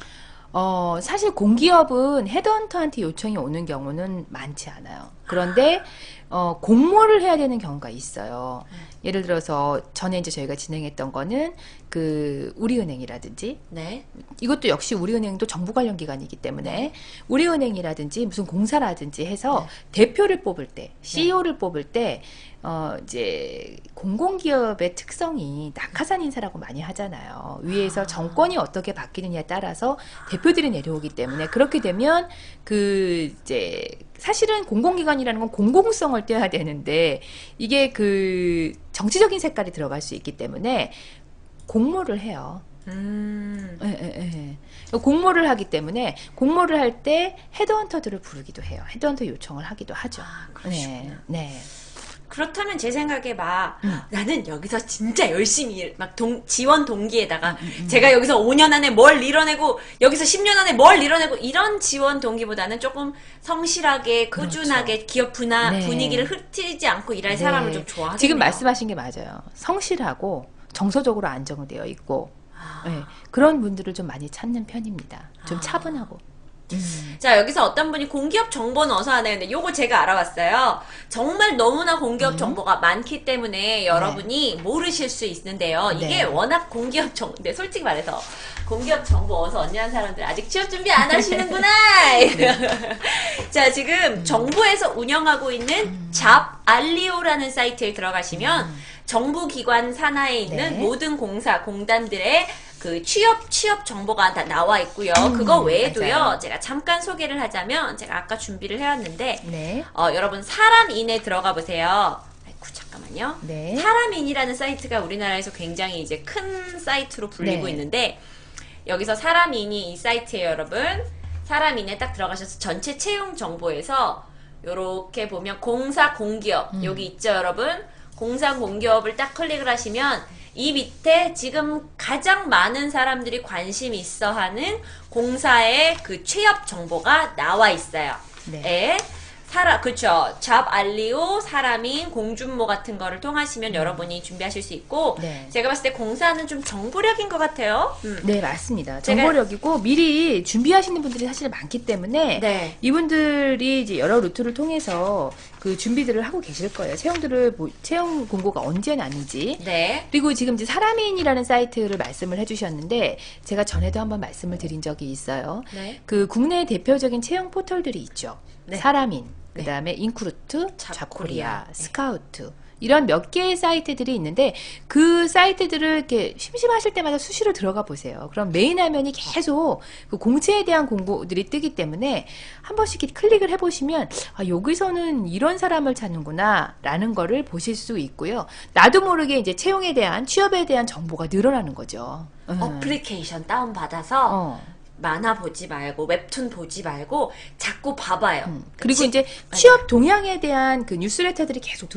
사실 공기업은 헤드헌터한테 요청이 오는 경우는 많지 않아요. 그런데 공모를 해야 되는 경우가 있어요. 예를 들어서 전에 이제 저희가 진행했던 거는 그 우리은행이라든지, 네. 이것도 역시 우리은행도 정부 관련 기관이기 때문에 우리은행이라든지 무슨 공사라든지 해서 대표를 뽑을 때, CEO를 뽑을 때 이제 공공기업의 특성이 낙하산 인사라고 많이 하잖아요. 위에서 정권이 어떻게 바뀌느냐에 따라서 대표들이 내려오기 때문에, 그렇게 되면 그 이제 사실은 공공기관이라는 건 공공성을 떼야 되는데 이게 그 정치적인 색깔이 들어갈 수 있기 때문에 공모를 해요. 공모를 하기 때문에 공모를 할 때 헤드헌터들을 부르기도 해요. 헤드헌터 요청을 하기도 하죠. 그러시구나. 네. 그렇다면 제 생각에 나는 여기서 진짜 열심히 지원 동기에다가 제가 여기서 5년 안에 뭘 이뤄내고 여기서 10년 안에 뭘 이뤄내고 이런 지원 동기보다는 조금 성실하게 꾸준하게 기업 네. 분위기를 흐트리지 않고 일할 네. 사람을 좀 좋아하겠네요. 지금 말씀하신 게 맞아요. 성실하고 정서적으로 안정되어 있고 네. 그런 분들을 좀 많이 찾는 편입니다. 좀 차분하고. 자, 여기서 어떤 분이 공기업 정보 넣어서 하네요. 근데 요거 제가 알아봤어요. 정말 너무나 공기업 정보가 많기 때문에 여러분이 모르실 수 있는데요. 이게 네. 워낙 공기업 근데 솔직히 말해서 공기업 정보 어서 언니하는 사람들 아직 취업 준비 안 하시는구나. 자, 지금 정부에서 운영하고 있는 잡알리오라는 사이트에 들어가시면 정부기관 산하에 있는 네. 모든 공단들의 그 취업 정보가 다 나와 있고요. 그거 외에도요, 맞아요. 제가 잠깐 소개를 하자면, 제가 아까 준비를 해왔는데, 네. 여러분, 사람인에 들어가 보세요. 아이고, 잠깐만요. 네. 사람인이라는 사이트가 우리나라에서 굉장히 이제 큰 사이트로 불리고 네. 있는데, 여기서 사람인이 이 사이트에 여러분, 사람인에 딱 들어가셔서 전체 채용 정보에서, 요렇게 보면 공사 공기업, 여기 있죠, 여러분? 공사 공기업을 딱 클릭을 하시면, 이 밑에 지금 가장 많은 사람들이 관심 있어 하는 공사의 그 취업 정보가 나와 있어요. 네. 그쵸. 잡알리오, 사람인, 공준모 같은 거를 통하시면 여러분이 준비하실 수 있고, 네. 제가 봤을 때 공사는 좀 정보력인 것 같아요. 네, 맞습니다. 제가- 정보력이고 미리 준비하시는 분들이 사실 많기 때문에 네. 이분들이 이제 여러 루트를 통해서 그 준비들을 하고 계실 거예요. 채용 공고가 언제 나는지. 네. 그리고 지금 이제 사람인이라는 사이트를 말씀을 해주셨는데 제가 전에도 한번 말씀을 드린 적이 있어요. 네. 그 국내 대표적인 채용 포털들이 있죠. 네. 사람인, 네. 그다음에 인크루트, 잡코리아. 잡코리아, 네. 스카우트. 이런 몇 개의 사이트들이 있는데 그 사이트들을 이렇게 심심하실 때마다 수시로 들어가 보세요. 그럼 메인 화면이 계속 그 공채에 대한 공고들이 뜨기 때문에 한 번씩 이렇게 클릭을 해보시면 아, 여기서는 이런 사람을 찾는구나 라는 거를 보실 수 있고요. 나도 모르게 이제 채용에 대한 취업에 대한 정보가 늘어나는 거죠. 어플리케이션 다운받아서, 만화 보지 말고 웹툰 보지 말고 자꾸 봐봐요. 그리고 이제 취업 동향에 대한 그 뉴스레터들이 계속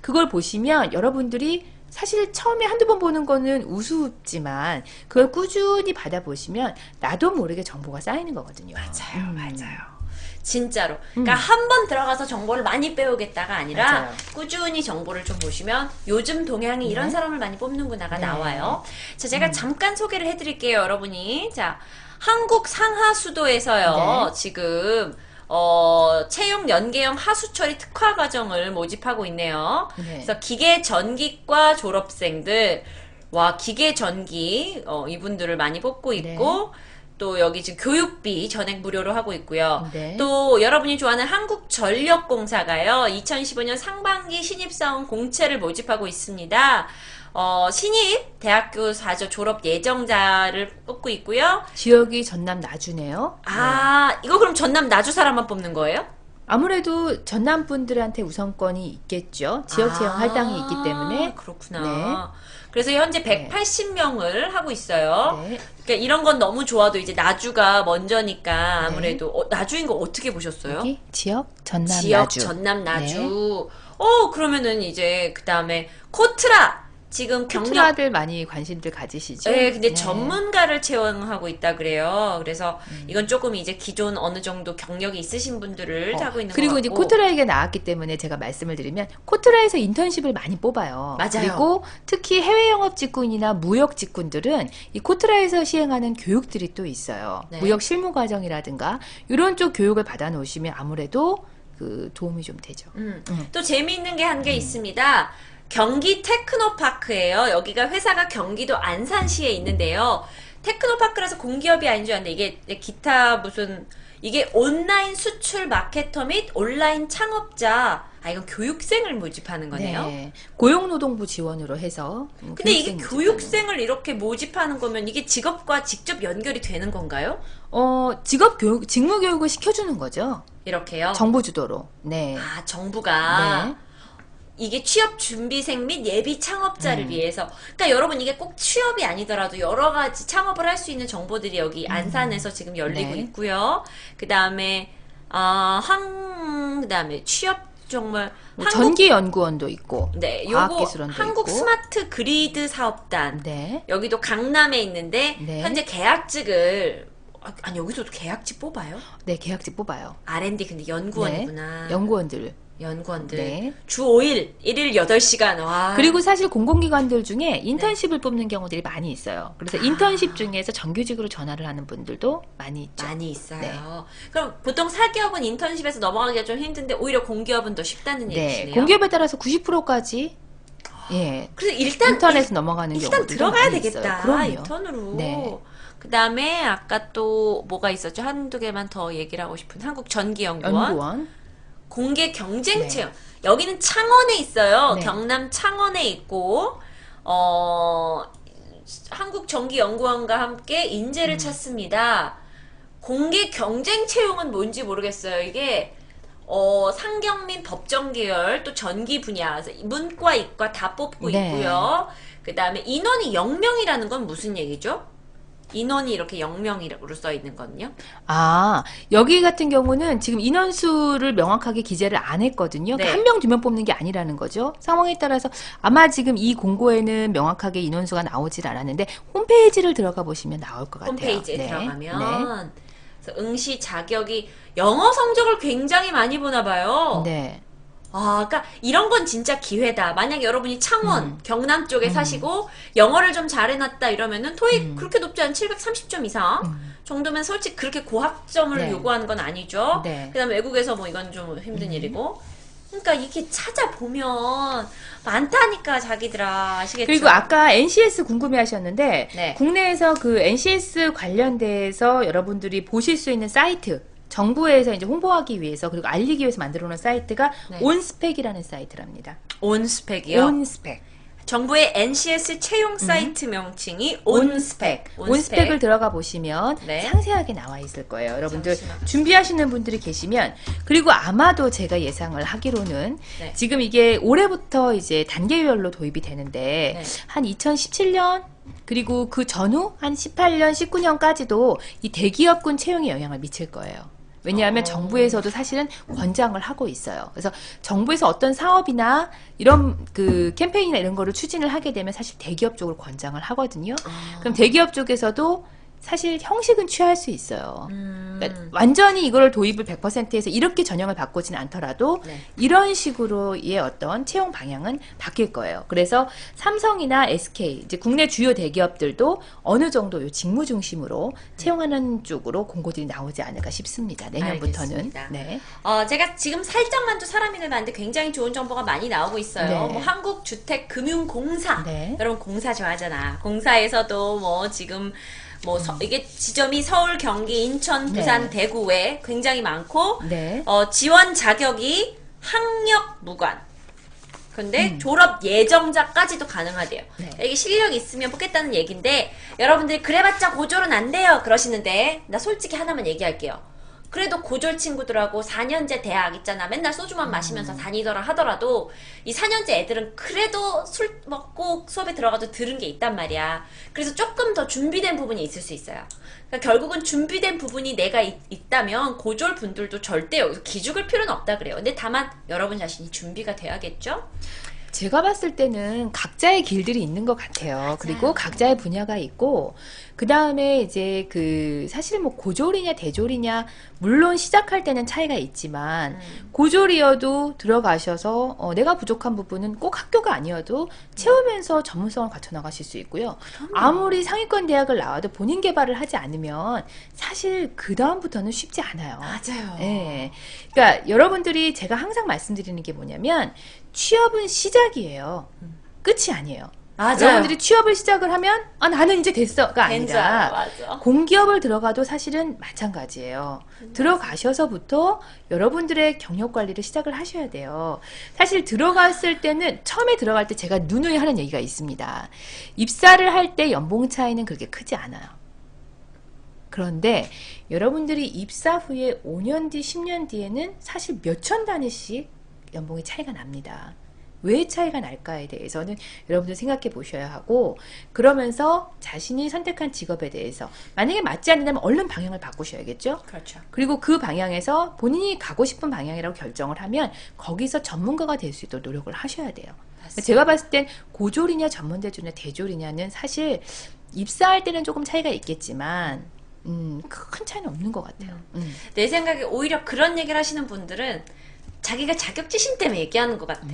그걸 보시면 여러분들이 사실 처음에 한두 번 보는 거는 우습지만 그걸 꾸준히 받아보시면 나도 모르게 정보가 쌓이는 거거든요. 맞아요, 맞아요. 진짜로. 그러니까 한 번 들어가서 정보를 많이 빼오겠다가 아니라 맞아요. 꾸준히 정보를 좀 보시면 요즘 동향이 이런 사람을 많이 뽑는구나가 나와요. 자, 제가 잠깐 소개를 해드릴게요, 여러분이. 자, 한국 상하수도에서요, 지금 채용 연계형 하수처리 특화 과정을 모집하고 있네요. 그래서 기계 전기과 졸업생들, 와, 기계 전기, 이분들을 많이 뽑고 있고, 또 여기 지금 교육비 전액 무료로 하고 있고요. 또 여러분이 좋아하는 한국전력공사가요, 2015년 상반기 신입사원 공채를 모집하고 있습니다. 신입 대학교 4조 졸업 예정자를 뽑고 있고요. 지역이 전남 나주네요. 아, 이거 그럼 전남 나주 사람만 뽑는 거예요? 아무래도 전남 분들한테 우선권이 있겠죠. 지역 채용 할당이 있기 때문에. 그렇구나. 그래서 현재 180명을 하고 있어요. 네. 그러니까 이런 건 너무 좋아도 이제 나주가 먼저니까 아무래도 나주인 거 어떻게 보셨어요? 여기 지역 전남 지역 나주. 전남 나주. 그러면은 이제 그 다음에 코트라. 지금 경력 코트라들 많이 관심들 가지시죠? 네, 근데 전문가를 채용하고 있다 그래요. 그래서 이건 조금 이제 기존 어느 정도 경력이 있으신 분들을 타고 있는 거 그리고 같고. 이제 코트라 얘기가 나왔기 때문에 제가 말씀을 드리면 코트라에서 인턴십을 많이 뽑아요. 맞아요. 그리고 특히 해외 영업 직군이나 무역 직군들은 이 코트라에서 시행하는 교육들이 또 있어요. 네. 무역 실무 과정이라든가 이런 쪽 교육을 받아 놓으시면 아무래도 그 도움이 좀 되죠. 또 재미있는 게 한 게 있습니다. 경기 테크노파크예요. 여기가 회사가 경기도 안산시에 있는데요. 테크노파크라서 공기업이 아닌 줄 알았는데 이게 기타 무슨 이게 온라인 수출 마케터 및 온라인 창업자. 이건 교육생을 모집하는 거네요. 네. 고용노동부 지원으로 해서 근데 이게 모집하는. 교육생을 이렇게 모집하는 거면 이게 직업과 직접 연결이 되는 건가요? 직업 교육, 직무 교육을 시켜주는 거죠. 이렇게요? 정보 주도로. 네. 정부가 네. 이게 취업 준비생 및 예비 창업자를 위해서. 그러니까 여러분 이게 꼭 취업이 아니더라도 여러 가지 창업을 할 수 있는 정보들이 여기 안산에서 지금 열리고 네. 있고요. 그다음에 그다음에 취업 정말 전기연구원도 있고. 네, 요거 과학기술원도 한국 있고. 스마트 그리드 사업단. 네. 여기도 강남에 있는데 네. 현재 계약직을 아니 여기서도 계약직 뽑아요? 네, 계약직 뽑아요. R&D 근데 연구원이구나. 네. 연구원들. 연구원들. 네. 주 5일, 1일 8시간. 와. 그리고 사실 공공기관들 중에 인턴십을 뽑는 경우들이 많이 있어요. 그래서 인턴십 중에서 정규직으로 전화를 하는 분들도 많이 있죠. 많이 있어요. 네. 그럼 보통 사기업은 인턴십에서 넘어가기가 좀 힘든데 오히려 공기업은 더 쉽다는 네. 얘기시네요. 공기업에 따라서 90%까지 예. 그래서 일단 인턴에서 넘어가는 일단 경우도 들어가야 많이 되겠다. 있어요. 그럼요. 인턴으로. 네. 그다음에 아까 또 뭐가 있었죠? 한두 개만 더 얘기를 하고 싶은 한국전기연구원. 연구원. 공개 경쟁 네. 채용. 여기는 창원에 있어요. 네. 경남 창원에 있고 한국전기연구원과 함께 인재를 찾습니다. 공개 경쟁 채용은 뭔지 모르겠어요. 이게 상경 및 법정 계열 또 전기 분야 그래서 문과 이과 다 뽑고 네. 있고요. 그 다음에 인원이 0명이라는 건 무슨 얘기죠? 인원이 이렇게 0명이라고 써 있는 거는요? 여기 같은 경우는 지금 인원수를 명확하게 기재를 안 했거든요. 네. 한 명, 두 명 뽑는 게 아니라는 거죠. 상황에 따라서 아마 지금 이 공고에는 명확하게 인원수가 나오질 않았는데 홈페이지를 들어가 보시면 나올 것 같아요. 홈페이지에 네. 들어가면 그래서 응시 자격이 영어 성적을 굉장히 많이 보나 봐요. 네. 그러니까 이런 건 진짜 기회다. 만약에 여러분이 창원, 경남 쪽에 사시고 영어를 좀 잘해놨다 이러면은 토익 그렇게 높지 않은 730점 이상 정도면 솔직히 그렇게 고학점을 네. 요구하는 건 아니죠. 네. 그다음에 외국에서 뭐 이건 좀 힘든 일이고. 그러니까 이렇게 찾아보면 많다니까 자기들아 아시겠죠? 그리고 아까 NCS 궁금해 하셨는데 네. 국내에서 그 NCS 관련돼서 여러분들이 보실 수 있는 사이트 정부에서 이제 홍보하기 위해서 그리고 알리기 위해서 만들어 놓은 사이트가 네. 온스펙이라는 사이트랍니다. 온스펙이요? 온스펙. 정부의 NCS 채용 사이트 명칭이 온스펙. 온스펙을 들어가 보시면 네. 상세하게 나와 있을 거예요. 여러분들 잠시만. 준비하시는 분들이 계시면 그리고 아마도 제가 예상을 하기로는 네. 지금 이게 올해부터 이제 단계별로 도입이 되는데 네. 한 2017년 그리고 그 전후 한 18년, 19년까지도 이 대기업군 채용에 영향을 미칠 거예요. 왜냐하면 정부에서도 사실은 권장을 하고 있어요. 그래서 정부에서 어떤 사업이나 이런 그 캠페인이나 이런 거를 추진을 하게 되면 사실 대기업 쪽으로 권장을 하거든요. 그럼 대기업 쪽에서도 사실 형식은 취할 수 있어요. 그러니까 완전히 이걸 도입을 100%해서 이렇게 전형을 바꾸지는 않더라도 네. 이런 식으로의 어떤 채용 방향은 바뀔 거예요. 그래서 삼성이나 SK, 이제 국내 주요 대기업들도 어느 정도 요 직무 중심으로 채용하는 쪽으로 공고들이 나오지 않을까 싶습니다. 내년부터는. 알겠습니다. 네. 제가 지금 살짝만 또 사람이는 봤는데 굉장히 좋은 정보가 많이 나오고 있어요. 네. 뭐 한국주택금융공사. 네. 여러분 공사 좋아하잖아. 공사에서도 뭐 지금 뭐 이게 지점이 서울, 경기, 인천, 부산, 네. 대구 외에 굉장히 많고 네. 지원 자격이 학력 무관. 근데 졸업 예정자까지도 가능하대요. 네. 이게 실력이 있으면 뽑겠다는 얘기인데 여러분들이 그래봤자 고졸은 안 돼요 그러시는데 나 솔직히 하나만 얘기할게요. 그래도 고졸 친구들하고 4년제 대학 있잖아. 맨날 소주만 마시면서 다니더라 하더라도 이 4년제 애들은 그래도 술 먹고 수업에 들어가도 들은 게 있단 말이야. 그래서 조금 더 준비된 부분이 있을 수 있어요. 그러니까 결국은 준비된 부분이 내가 있다면 고졸 분들도 절대 여기서 기죽을 필요는 없다 그래요. 근데 다만 여러분 자신이 준비가 돼야겠죠? 제가 봤을 때는 각자의 길들이 있는 것 같아요. 그리고 각자의 분야가 있고, 그 다음에 이제 그, 사실 뭐 고졸이냐 대졸이냐, 물론 시작할 때는 차이가 있지만, 고졸이어도 들어가셔서, 내가 부족한 부분은 꼭 학교가 아니어도 채우면서 전문성을 갖춰 나가실 수 있고요. 아무리 상위권 대학을 나와도 본인 개발을 하지 않으면, 사실 그 다음부터는 쉽지 않아요. 맞아요. 예. 그러니까 여러분들이 제가 항상 말씀드리는 게 뭐냐면 취업은 시작이에요. 끝이 아니에요. 맞아요. 여러분들이 취업을 시작을 하면 나는 이제 됐어가 된 아니라 맞아. 공기업을 들어가도 사실은 마찬가지예요. 들어가셔서부터 여러분들의 경력 관리를 시작을 하셔야 돼요. 사실 들어갔을 때는 처음에 들어갈 때 제가 누누이 하는 얘기가 있습니다. 입사를 할 때 연봉 차이는 그렇게 크지 않아요. 그런데 여러분들이 입사 후에 5년 뒤, 10년 뒤에는 사실 몇천 단위씩 연봉이 차이가 납니다. 왜 차이가 날까에 대해서는 여러분들 생각해 보셔야 하고, 그러면서 자신이 선택한 직업에 대해서 만약에 맞지 않는다면 얼른 방향을 바꾸셔야겠죠? 그렇죠. 그리고 그 방향에서 본인이 가고 싶은 방향이라고 결정을 하면 거기서 전문가가 될 수 있도록 노력을 하셔야 돼요. 맞습니다. 제가 봤을 땐 고졸이냐 전문대졸이냐 대졸이냐는 사실 입사할 때는 조금 차이가 있겠지만 큰 차이는 없는 것 같아요. 내 생각에 오히려 그런 얘기를 하시는 분들은 자기가 자격지심 때문에 얘기하는 것 같아.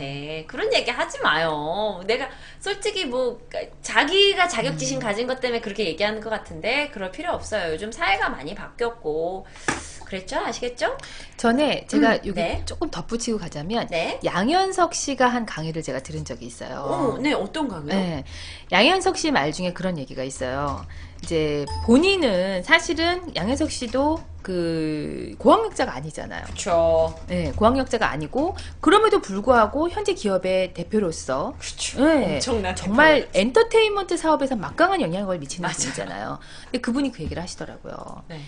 그런 얘기 하지 마요. 내가 솔직히 뭐 자기가 자격지심 가진 것 때문에 그렇게 얘기하는 것 같은데 그럴 필요 없어요. 요즘 사회가 많이 바뀌었고 그랬죠? 아시겠죠? 전에 제가 여기 네. 조금 덧붙이고 가자면 네. 양현석 씨가 한 강의를 제가 들은 적이 있어요. 네, 어떤 강의요? 네. 양현석 씨 말 중에 그런 얘기가 있어요. 이제 본인은 사실은 양현석 씨도 그 고학력자가 아니잖아요. 그쵸. 네, 고학력자가 아니고 그럼에도 불구하고 현재 기업의 대표로서 그쵸. 네, 엄청난 정말 엔터테인먼트 사업에서 막강한 영향을 미치는 맞아요. 분이잖아요. 근데 그분이 그 얘기를 하시더라고요. 네.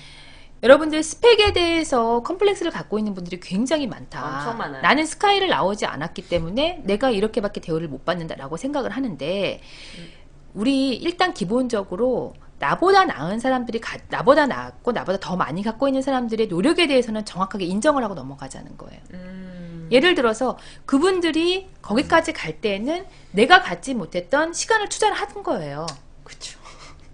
여러분들 스펙에 대해서 컴플렉스를 갖고 있는 분들이 굉장히 많다. 엄청 많아요. 나는 스카이를 나오지 않았기 때문에 내가 이렇게밖에 대우를 못 받는다라고 생각을 하는데 우리 일단 기본적으로 나보다 나은 사람들이 나보다 낫고 나보다 더 많이 갖고 있는 사람들의 노력에 대해서는 정확하게 인정을 하고 넘어가자는 거예요. 예를 들어서 그분들이 거기까지 갈 때에는 내가 갖지 못했던 시간을 투자를 한 거예요. 그쵸.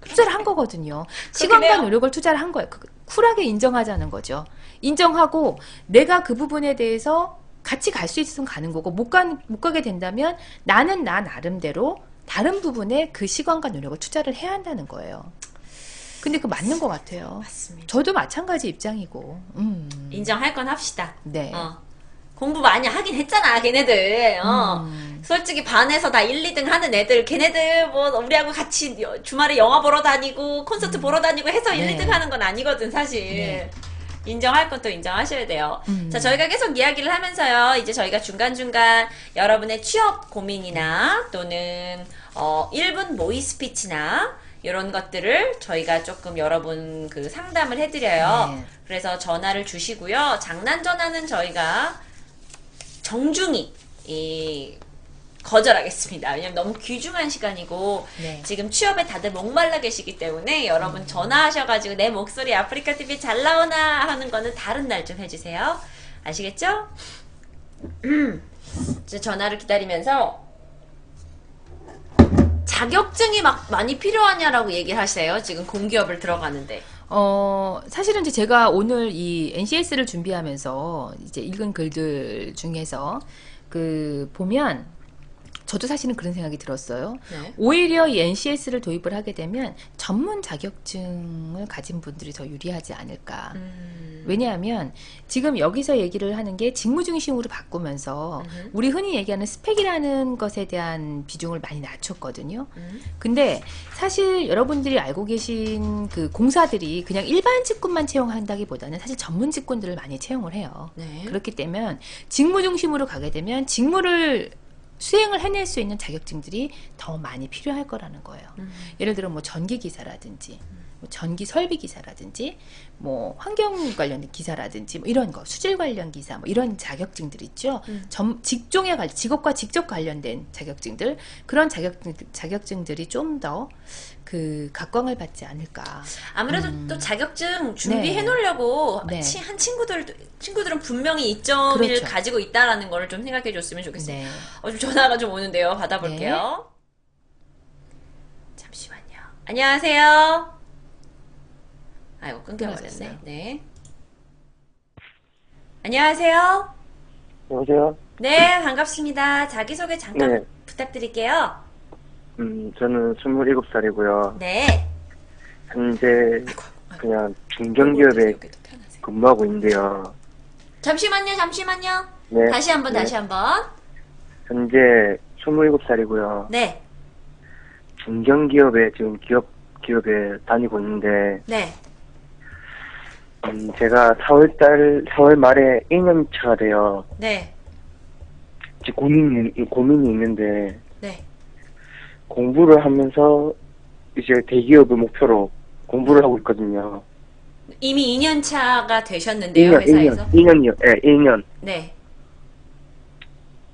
투자를 한 거거든요. 시간과 해요. 노력을 투자를 한 거예요. 쿨하게 인정하자는 거죠. 인정하고 내가 그 부분에 대해서 같이 갈 수 있으면 가는 거고 못 가게 된다면 나는 나 나름대로 다른 부분에 그 시간과 노력을 투자를 해야 한다는 거예요. 근데 그 맞는 것 같아요. 맞습니다. 저도 마찬가지 입장이고. 인정할 건 합시다. 네. 공부 많이 하긴 했잖아, 걔네들. 솔직히 반에서 다 1, 2등 하는 애들, 걔네들 뭐 우리하고 같이 주말에 영화 보러 다니고 콘서트 보러 다니고 해서 1, 네. 2등 하는 건 아니거든, 사실. 네. 인정할 건 또 인정하셔야 돼요. 자, 저희가 계속 이야기를 하면서요. 이제 저희가 중간중간 여러분의 취업 고민이나 또는 1분 모의 스피치나 이런 것들을 저희가 조금 여러분 그 상담을 해드려요. 네. 그래서 전화를 주시고요. 장난 전화는 저희가 정중히 거절하겠습니다. 왜냐면 너무 귀중한 시간이고 네. 지금 취업에 다들 목말라 계시기 때문에 여러분 전화하셔가지고 내 목소리 아프리카 TV에 잘 나오나 하는 거는 다른 날 좀 해주세요. 아시겠죠? 이제 전화를 기다리면서 자격증이 막 많이 필요하냐라고 얘기를 하세요. 지금 공기업을 들어가는데. 사실은 이제 제가 오늘 이 NCS를 준비하면서 이제 읽은 글들 중에서 보면 저도 사실은 그런 생각이 들었어요. 네. 오히려 이 NCS를 도입을 하게 되면 전문 자격증을 가진 분들이 더 유리하지 않을까. 왜냐하면 지금 여기서 얘기를 하는 게 직무 중심으로 바꾸면서 우리 흔히 얘기하는 스펙이라는 것에 대한 비중을 많이 낮췄거든요. 근데 사실 여러분들이 알고 계신 그 공사들이 그냥 일반 직군만 채용한다기보다는 사실 전문 직군들을 많이 채용을 해요. 네. 그렇기 때문에 직무 중심으로 가게 되면 직무를 수행을 해낼 수 있는 자격증들이 더 많이 필요할 거라는 거예요. 예를 들어 뭐 전기 기사라든지 뭐 전기 설비 기사라든지 뭐 환경 관련 기사라든지 뭐 이런 거 수질 관련 기사 뭐 이런 자격증들 있죠. 직업과 직접 관련된 자격증들 그런 자격증들이 좀 더 각광을 받지 않을까. 아무래도 또 자격증 준비해 놓으려고 네. 한 친구들은 분명히 이점을 그렇죠. 가지고 있다라는 거를 좀 생각해 줬으면 좋겠어요. 네. 좀 전화가 좀 오는데요. 받아볼게요. 잠시만요. 안녕하세요. 아이고 끊겨버렸네. 끊어졌어요. 네. 안녕하세요. 여보세요? 네, 반갑습니다. 자기소개 잠깐 네. 부탁드릴게요. 저는 27살이고요. 네. 현재 그냥 중견기업에 여기도 편하세요. 근무하고 있는데요. 잠시만요. 네. 다시 한번. 현재 27살이고요. 네. 중견기업에 지금 기업에 다니고 있는데, 네. 제가 4월 말에 2년 차가 돼요. 네. 지금 고민이 있는데, 네. 공부를 하면서 이제 대기업을 목표로 공부를 하고 있거든요. 이미 2년 차가 되셨는데요, 회사에서? 2년이요. 네, 2년. 네.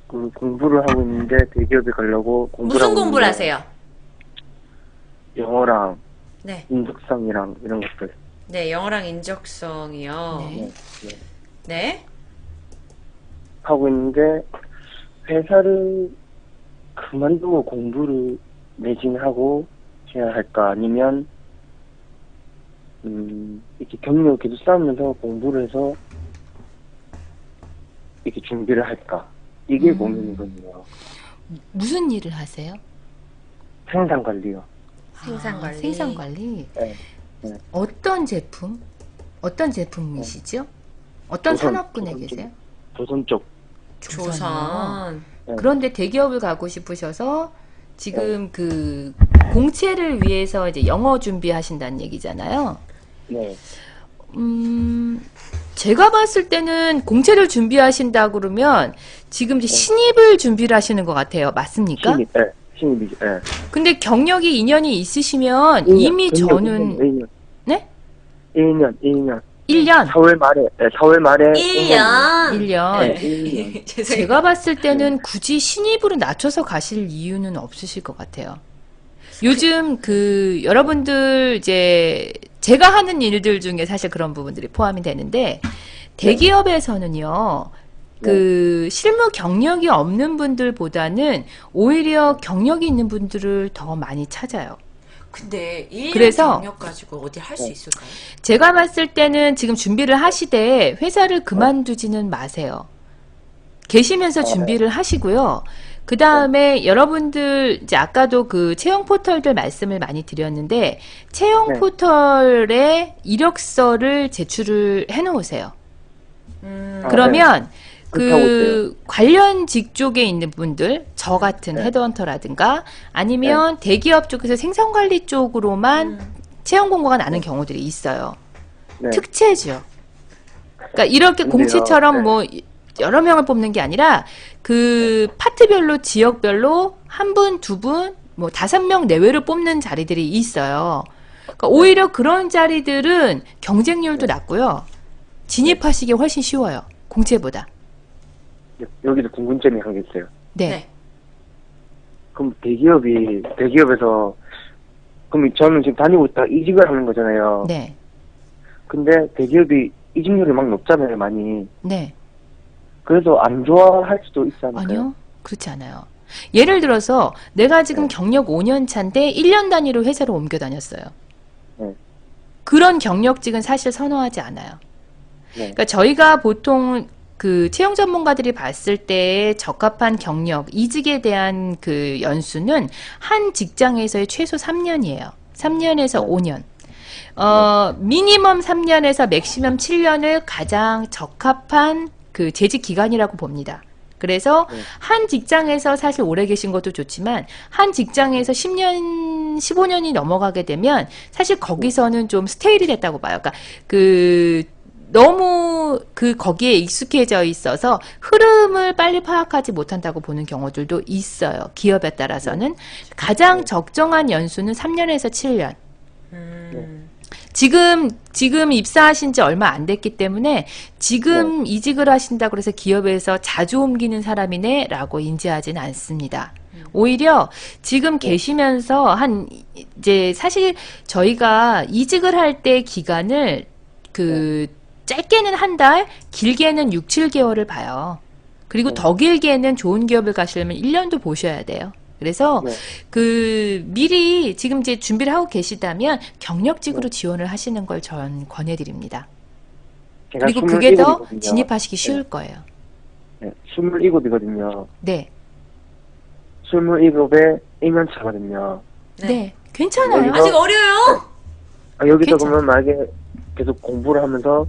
공부를 하고 있는데 대기업에 가려고 공부를 무슨 하고 공부를 있는데 하세요? 영어랑 네. 인적성이랑 이런 것들. 네, 영어랑 인적성이요. 네. 네. 네. 하고 있는데 회사를 그만두고 공부를 매진하고 해야 할까 아니면 이렇게 경력 계속 쌓으면서 공부를 해서 이렇게 준비를 할까 이게 고민이거든요. 무슨 일을 하세요? 생산 관리요. 생산 관리. 생산 관리. 네. 어떤 제품이시죠? 어떤 조선, 산업군에 조선 쪽. 계세요? 조선 쪽. 조선이요. 조선. 네. 그런데 대기업을 가고 싶으셔서 지금 공채를 위해서 이제 영어 준비하신다는 얘기잖아요. 네. 제가 봤을 때는 공채를 준비하신다 그러면 지금 이제 신입을 준비를 하시는 것 같아요. 맞습니까? 신입이죠. 네. 근데 경력이 2년이 있으시면 2년, 이미 2년, 저는 2년. 네? 1년. 1년. 4월 말에 1년. 1년. 네, 1년. 죄송해요. 제가 봤을 때는 굳이 신입으로 낮춰서 가실 이유는 없으실 것 같아요. 요즘 여러분들 이제 제가 하는 일들 중에 사실 그런 부분들이 포함이 되는데 대기업에서는요. 실무 경력이 없는 분들보다는 오히려 경력이 있는 분들을 더 많이 찾아요. 근데 1년 그래서 경력 가지고 어디 할 수 있을까요? 제가 봤을 때는 지금 준비를 하시되 회사를 그만두지는 마세요. 계시면서 준비를 하시고요. 그 다음에 여러분들 이제 아까도 채용 포털들 말씀을 많이 드렸는데 채용 네. 포털에 이력서를 제출을 해 놓으세요. 아, 그러면 그렇게 하고 있어요. 관련 직종에 있는 분들, 저 같은 헤드헌터라든가 아니면 대기업 쪽에서 생산관리 쪽으로만 채용 공고가 나는 경우들이 있어요. 네. 특채죠. 그러니까 이렇게 근데요, 공채처럼 네. 뭐 여러 명을 뽑는 게 아니라 파트별로 지역별로 한 분, 두 분, 뭐 5명 내외로 뽑는 자리들이 있어요. 그러니까 오히려 그런 자리들은 경쟁률도 낮고요. 진입하시기 훨씬 쉬워요. 공채보다. 여기서 궁금점이 한 게 있어요. 네. 네. 그럼 대기업에서, 그럼 저는 지금 다니고 있다가 이직을 하는 거잖아요. 네. 근데 대기업이 이직률이 막 높잖아요, 많이. 네. 그래서 안 좋아할 수도 있지 않을까요? 아니요. 그렇지 않아요. 예를 들어서 내가 지금 경력 5년 차인데 1년 단위로 회사를 옮겨 다녔어요. 네. 그런 경력직은 사실 선호하지 않아요. 네. 그러니까 저희가 보통 그 채용 전문가들이 봤을 때 적합한 경력, 이직에 대한 그 연수는 한 직장에서의 최소 3년이에요. 3년에서 5년. 미니멈 3년에서 맥시멈 7년을 가장 적합한 그 재직 기간이라고 봅니다. 그래서 네. 한 직장에서 사실 오래 계신 것도 좋지만 한 직장에서 10년, 15년이 넘어가게 되면 사실 거기서는 좀 스테일이 됐다고 봐요. 그러니까 그 너무 거기에 익숙해져 있어서 흐름을 빨리 파악하지 못한다고 보는 경우들도 있어요. 기업에 따라서는 가장 적정한 연수는 3년에서 7년. 지금 입사하신 지 얼마 안 됐기 때문에 지금 이직을 하신다고 그래서 기업에서 자주 옮기는 사람이네라고 인지하지는 않습니다. 오히려 지금 계시면서 이제 사실 저희가 이직을 할 때 기간을 짧게는 한 달, 길게는 6, 7개월을 봐요. 그리고 더 길게는 좋은 기업을 가시려면 1년도 보셔야 돼요. 그래서 미리 지금 이제 준비를 하고 계시다면 경력직으로 지원을 하시는 걸 전 권해드립니다. 제가 그리고 그게 더 27이거든요. 진입하시기 쉬울 거예요. 네, 27이거든요. 네. 27에 1년 차거든요. 네. 괜찮아요. 여기서- 아직 어려요. 여기서 괜찮아. 그러면 만약에 계속 공부를 하면서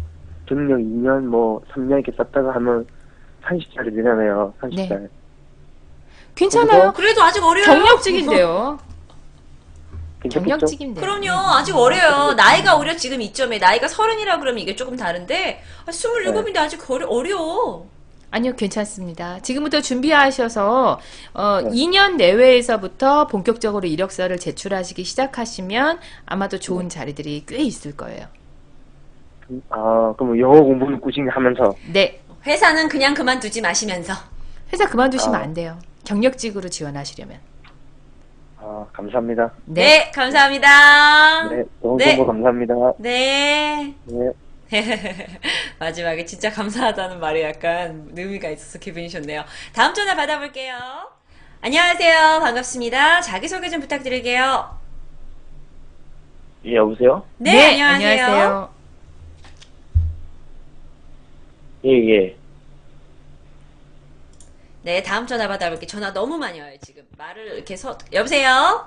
경력 2년, 뭐 3년 이렇게 쌓다가 하면 30짜리 되잖아요. 30짜리. 괜찮아요. 그래도 아직 어려요. 경력직인데요. 괜찮겠죠? 경력직인데요. 그럼요. 아직 어려요. 나이가 오히려 지금 이점에 나이가 30이라 그러면 이게 조금 다른데 27인데 아직 어려워. 아니요, 괜찮습니다. 지금부터 준비하셔서 2년 내외에서부터 본격적으로 이력서를 제출하시기 시작하시면 아마도 좋은 자리들이 꽤 있을 거예요. 그럼 영어 공부는 꾸준히 하면서. 네. 회사는 그냥 그만두지 마시면서. 회사 그만두시면 안 돼요. 경력직으로 지원하시려면. 감사합니다. 네, 감사합니다. 네, 좋은 네. 정보 감사합니다. 네. 네. 마지막에 진짜 감사하다는 말이 약간 의미가 있어서 기분이 좋네요. 다음 전화 받아볼게요. 안녕하세요. 반갑습니다. 자기소개 좀 부탁드릴게요. 예, 여보세요? 네, 안녕하세요. 예, 예. 네, 다음 전화 받아볼게요. 전화 너무 많이 와요, 지금. 말을 이렇게 여보세요?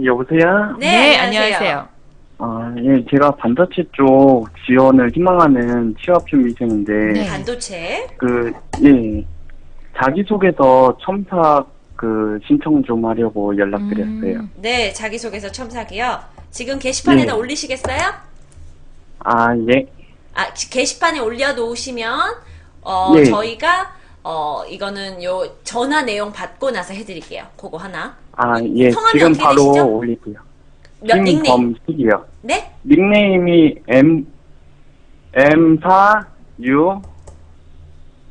여보세요? 네, 안녕하세요. 예, 제가 반도체 쪽 지원을 희망하는 취업준비생인데, 네. 반도체. 예, 자기소개서 첨삭 신청 좀 하려고 연락드렸어요. 네, 자기소개서 첨삭이요. 지금 게시판에다 네. 올리시겠어요? 예. 게시판에 올려놓으시면, 예. 저희가, 이거는 전화 내용 받고 나서 해드릴게요. 그거 하나. 예, 성함이 지금 어떻게 바로 되시죠? 올리고요. 닉네임. 김범식이요. 네? 닉네임이 M4U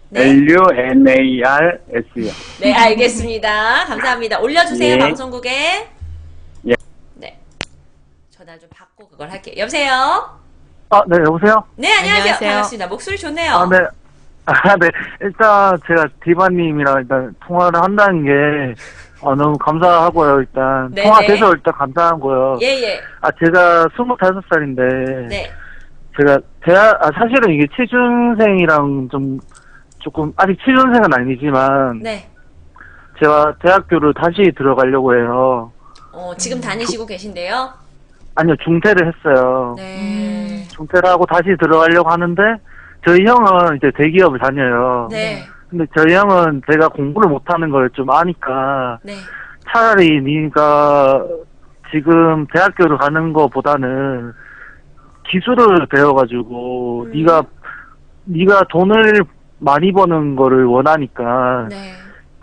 네. LUNARS요. 네, 알겠습니다. 감사합니다. 올려주세요, 예. 방송국에. 예. 네. 전화 좀 받고 그걸 할게요. 여보세요? 네, 여보세요? 네, 안녕하세요. 안녕하세요. 반갑습니다. 목소리 좋네요. 네. 네. 일단 제가 디바님이랑 일단 통화를 한다는 게 너무 감사하고요. 일단 네네. 통화돼서 일단 감사하고요. 예, 예. 제가 25살인데 네. 제가 사실은 이게 취준생이랑 조금 아직 취준생은 아니지만 네. 제가 대학교를 다시 들어가려고 해요. 지금 다니시고 계신데요? 아니요, 중퇴를 했어요. 네. 중퇴를 하고 다시 들어가려고 하는데 저희 형은 이제 대기업을 다녀요. 네. 근데 저희 형은 제가 공부를 못하는 걸 좀 아니까 네. 차라리 네가 지금 대학교를 가는 거보다는 기술을 배워가지고 네가 돈을 많이 버는 거를 원하니까 네.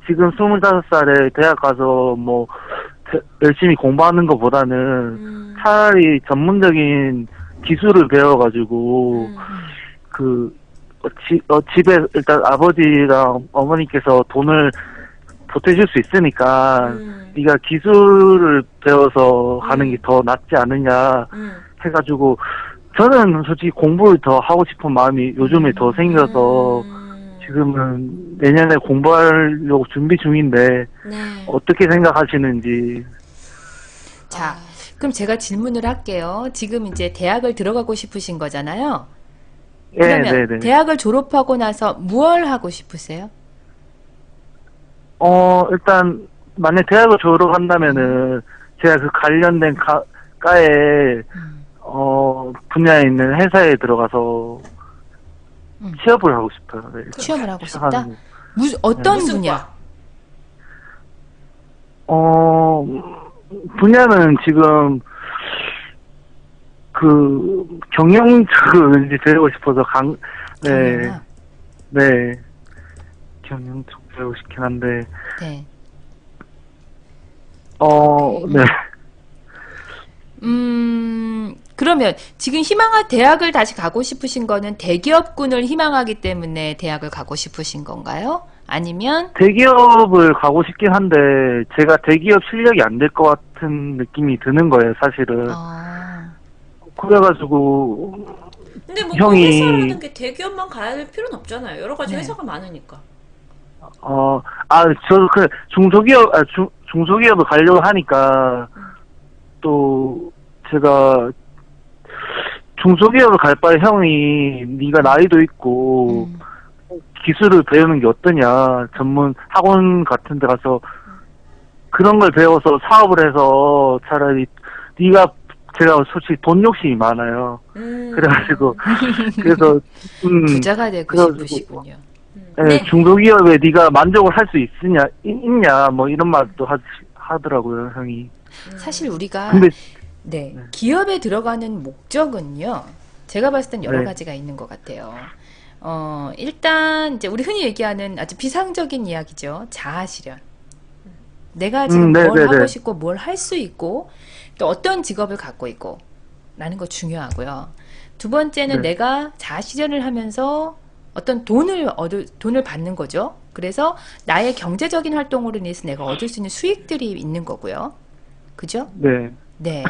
지금 25살에 대학 가서 뭐 열심히 공부하는 것보다는 차라리 전문적인 기술을 배워가지고 집에 일단 아버지랑 어머니께서 돈을 보태줄 수 있으니까 네가 기술을 배워서 하는 게 더 낫지 않느냐 해가지고 저는 솔직히 공부를 더 하고 싶은 마음이 요즘에 더 생겨서 지금은 내년에 공부하려고 준비 중인데 네. 어떻게 생각하시는지. 자, 그럼 제가 질문을 할게요. 지금 이제 대학을 들어가고 싶으신 거잖아요. 예, 그러면 네네. 대학을 졸업하고 나서 무얼 하고 싶으세요? 일단 만약 대학을 졸업한다면은 제가 그 관련된 과에 분야에 있는 회사에 들어가서 취업을 하고 싶어요. 네. 취업을 하고 싶다? 취업하는 거. 어떤 무슨 분야? 과? 분야는 지금 그 경영 쪽을 왠지 배우고 싶어서 네, 경영학? 네, 경영 쪽 배우고 싶긴 한데, 네. 네, 그러면 지금 대학을 다시 가고 싶으신 거는 대기업군을 희망하기 때문에 대학을 가고 싶으신 건가요? 아니면, 대기업을 가고 싶긴 한데 제가 대기업 실력이 안 될 것 같은 느낌이 드는 거예요, 사실은. 그래가지고 근데 뭐 그 형이- 회사라는 게 대기업만 가야 될 필요는 없잖아요. 여러 가지 네. 회사가 많으니까. 저도 그 중소기업을 가려고 하니까 또 제가 중소기업을 갈 바에 형이 네가 나이도 있고 기술을 배우는 게 어떠냐, 전문 학원 같은 데 가서 그런 걸 배워서 사업을 해서 차라리 네가, 제가 솔직히 돈 욕심이 많아요. 그래가지고 그래서 부자가 되고 그래가지고 싶으시군요. 네. 중소기업에 네가 만족을 할 수 있냐 뭐 이런 말도 하더라고요, 형이. 사실 우리가 근데 네, 기업에 들어가는 목적은요, 제가 봤을 땐 여러 네. 가지가 있는 것 같아요. 일단, 이제 우리 흔히 얘기하는 아주 비상적인 이야기죠. 자아실현. 내가 지금 네, 뭘 네, 하고 네. 싶고, 뭘 할 수 있고, 또 어떤 직업을 갖고 있고, 라는 거 중요하고요. 두 번째는 네. 내가 자아실현을 하면서 어떤 돈을 받는 거죠. 그래서 나의 경제적인 활동으로 인해서 내가 얻을 수 있는 수익들이 있는 거고요. 그죠? 네. 네.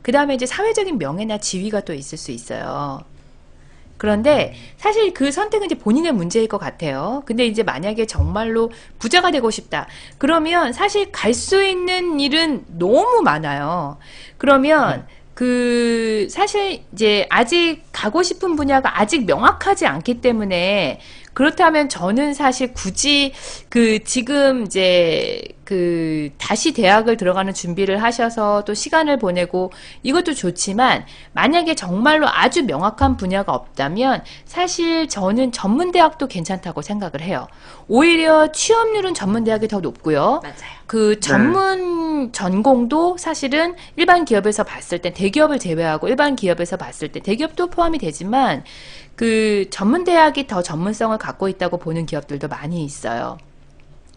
그 다음에 이제 사회적인 명예나 지위가 또 있을 수 있어요. 그런데 사실 그 선택은 이제 본인의 문제일 것 같아요. 근데 이제 만약에 정말로 부자가 되고 싶다. 그러면 사실 갈 수 있는 일은 너무 많아요. 그러면 사실 이제 아직 가고 싶은 분야가 아직 명확하지 않기 때문에 그렇다면 저는 사실 굳이 지금 이제 다시 대학을 들어가는 준비를 하셔서 또 시간을 보내고 이것도 좋지만 만약에 정말로 아주 명확한 분야가 없다면 사실 저는 전문대학도 괜찮다고 생각을 해요. 오히려 취업률은 전문대학이 더 높고요. 맞아요. 전문 전공도 사실은 일반 기업에서 봤을 때 대기업을 제외하고 일반 기업에서 봤을 때 대기업도 포함이 되지만 전문대학이 더 전문성을 갖고 있다고 보는 기업들도 많이 있어요.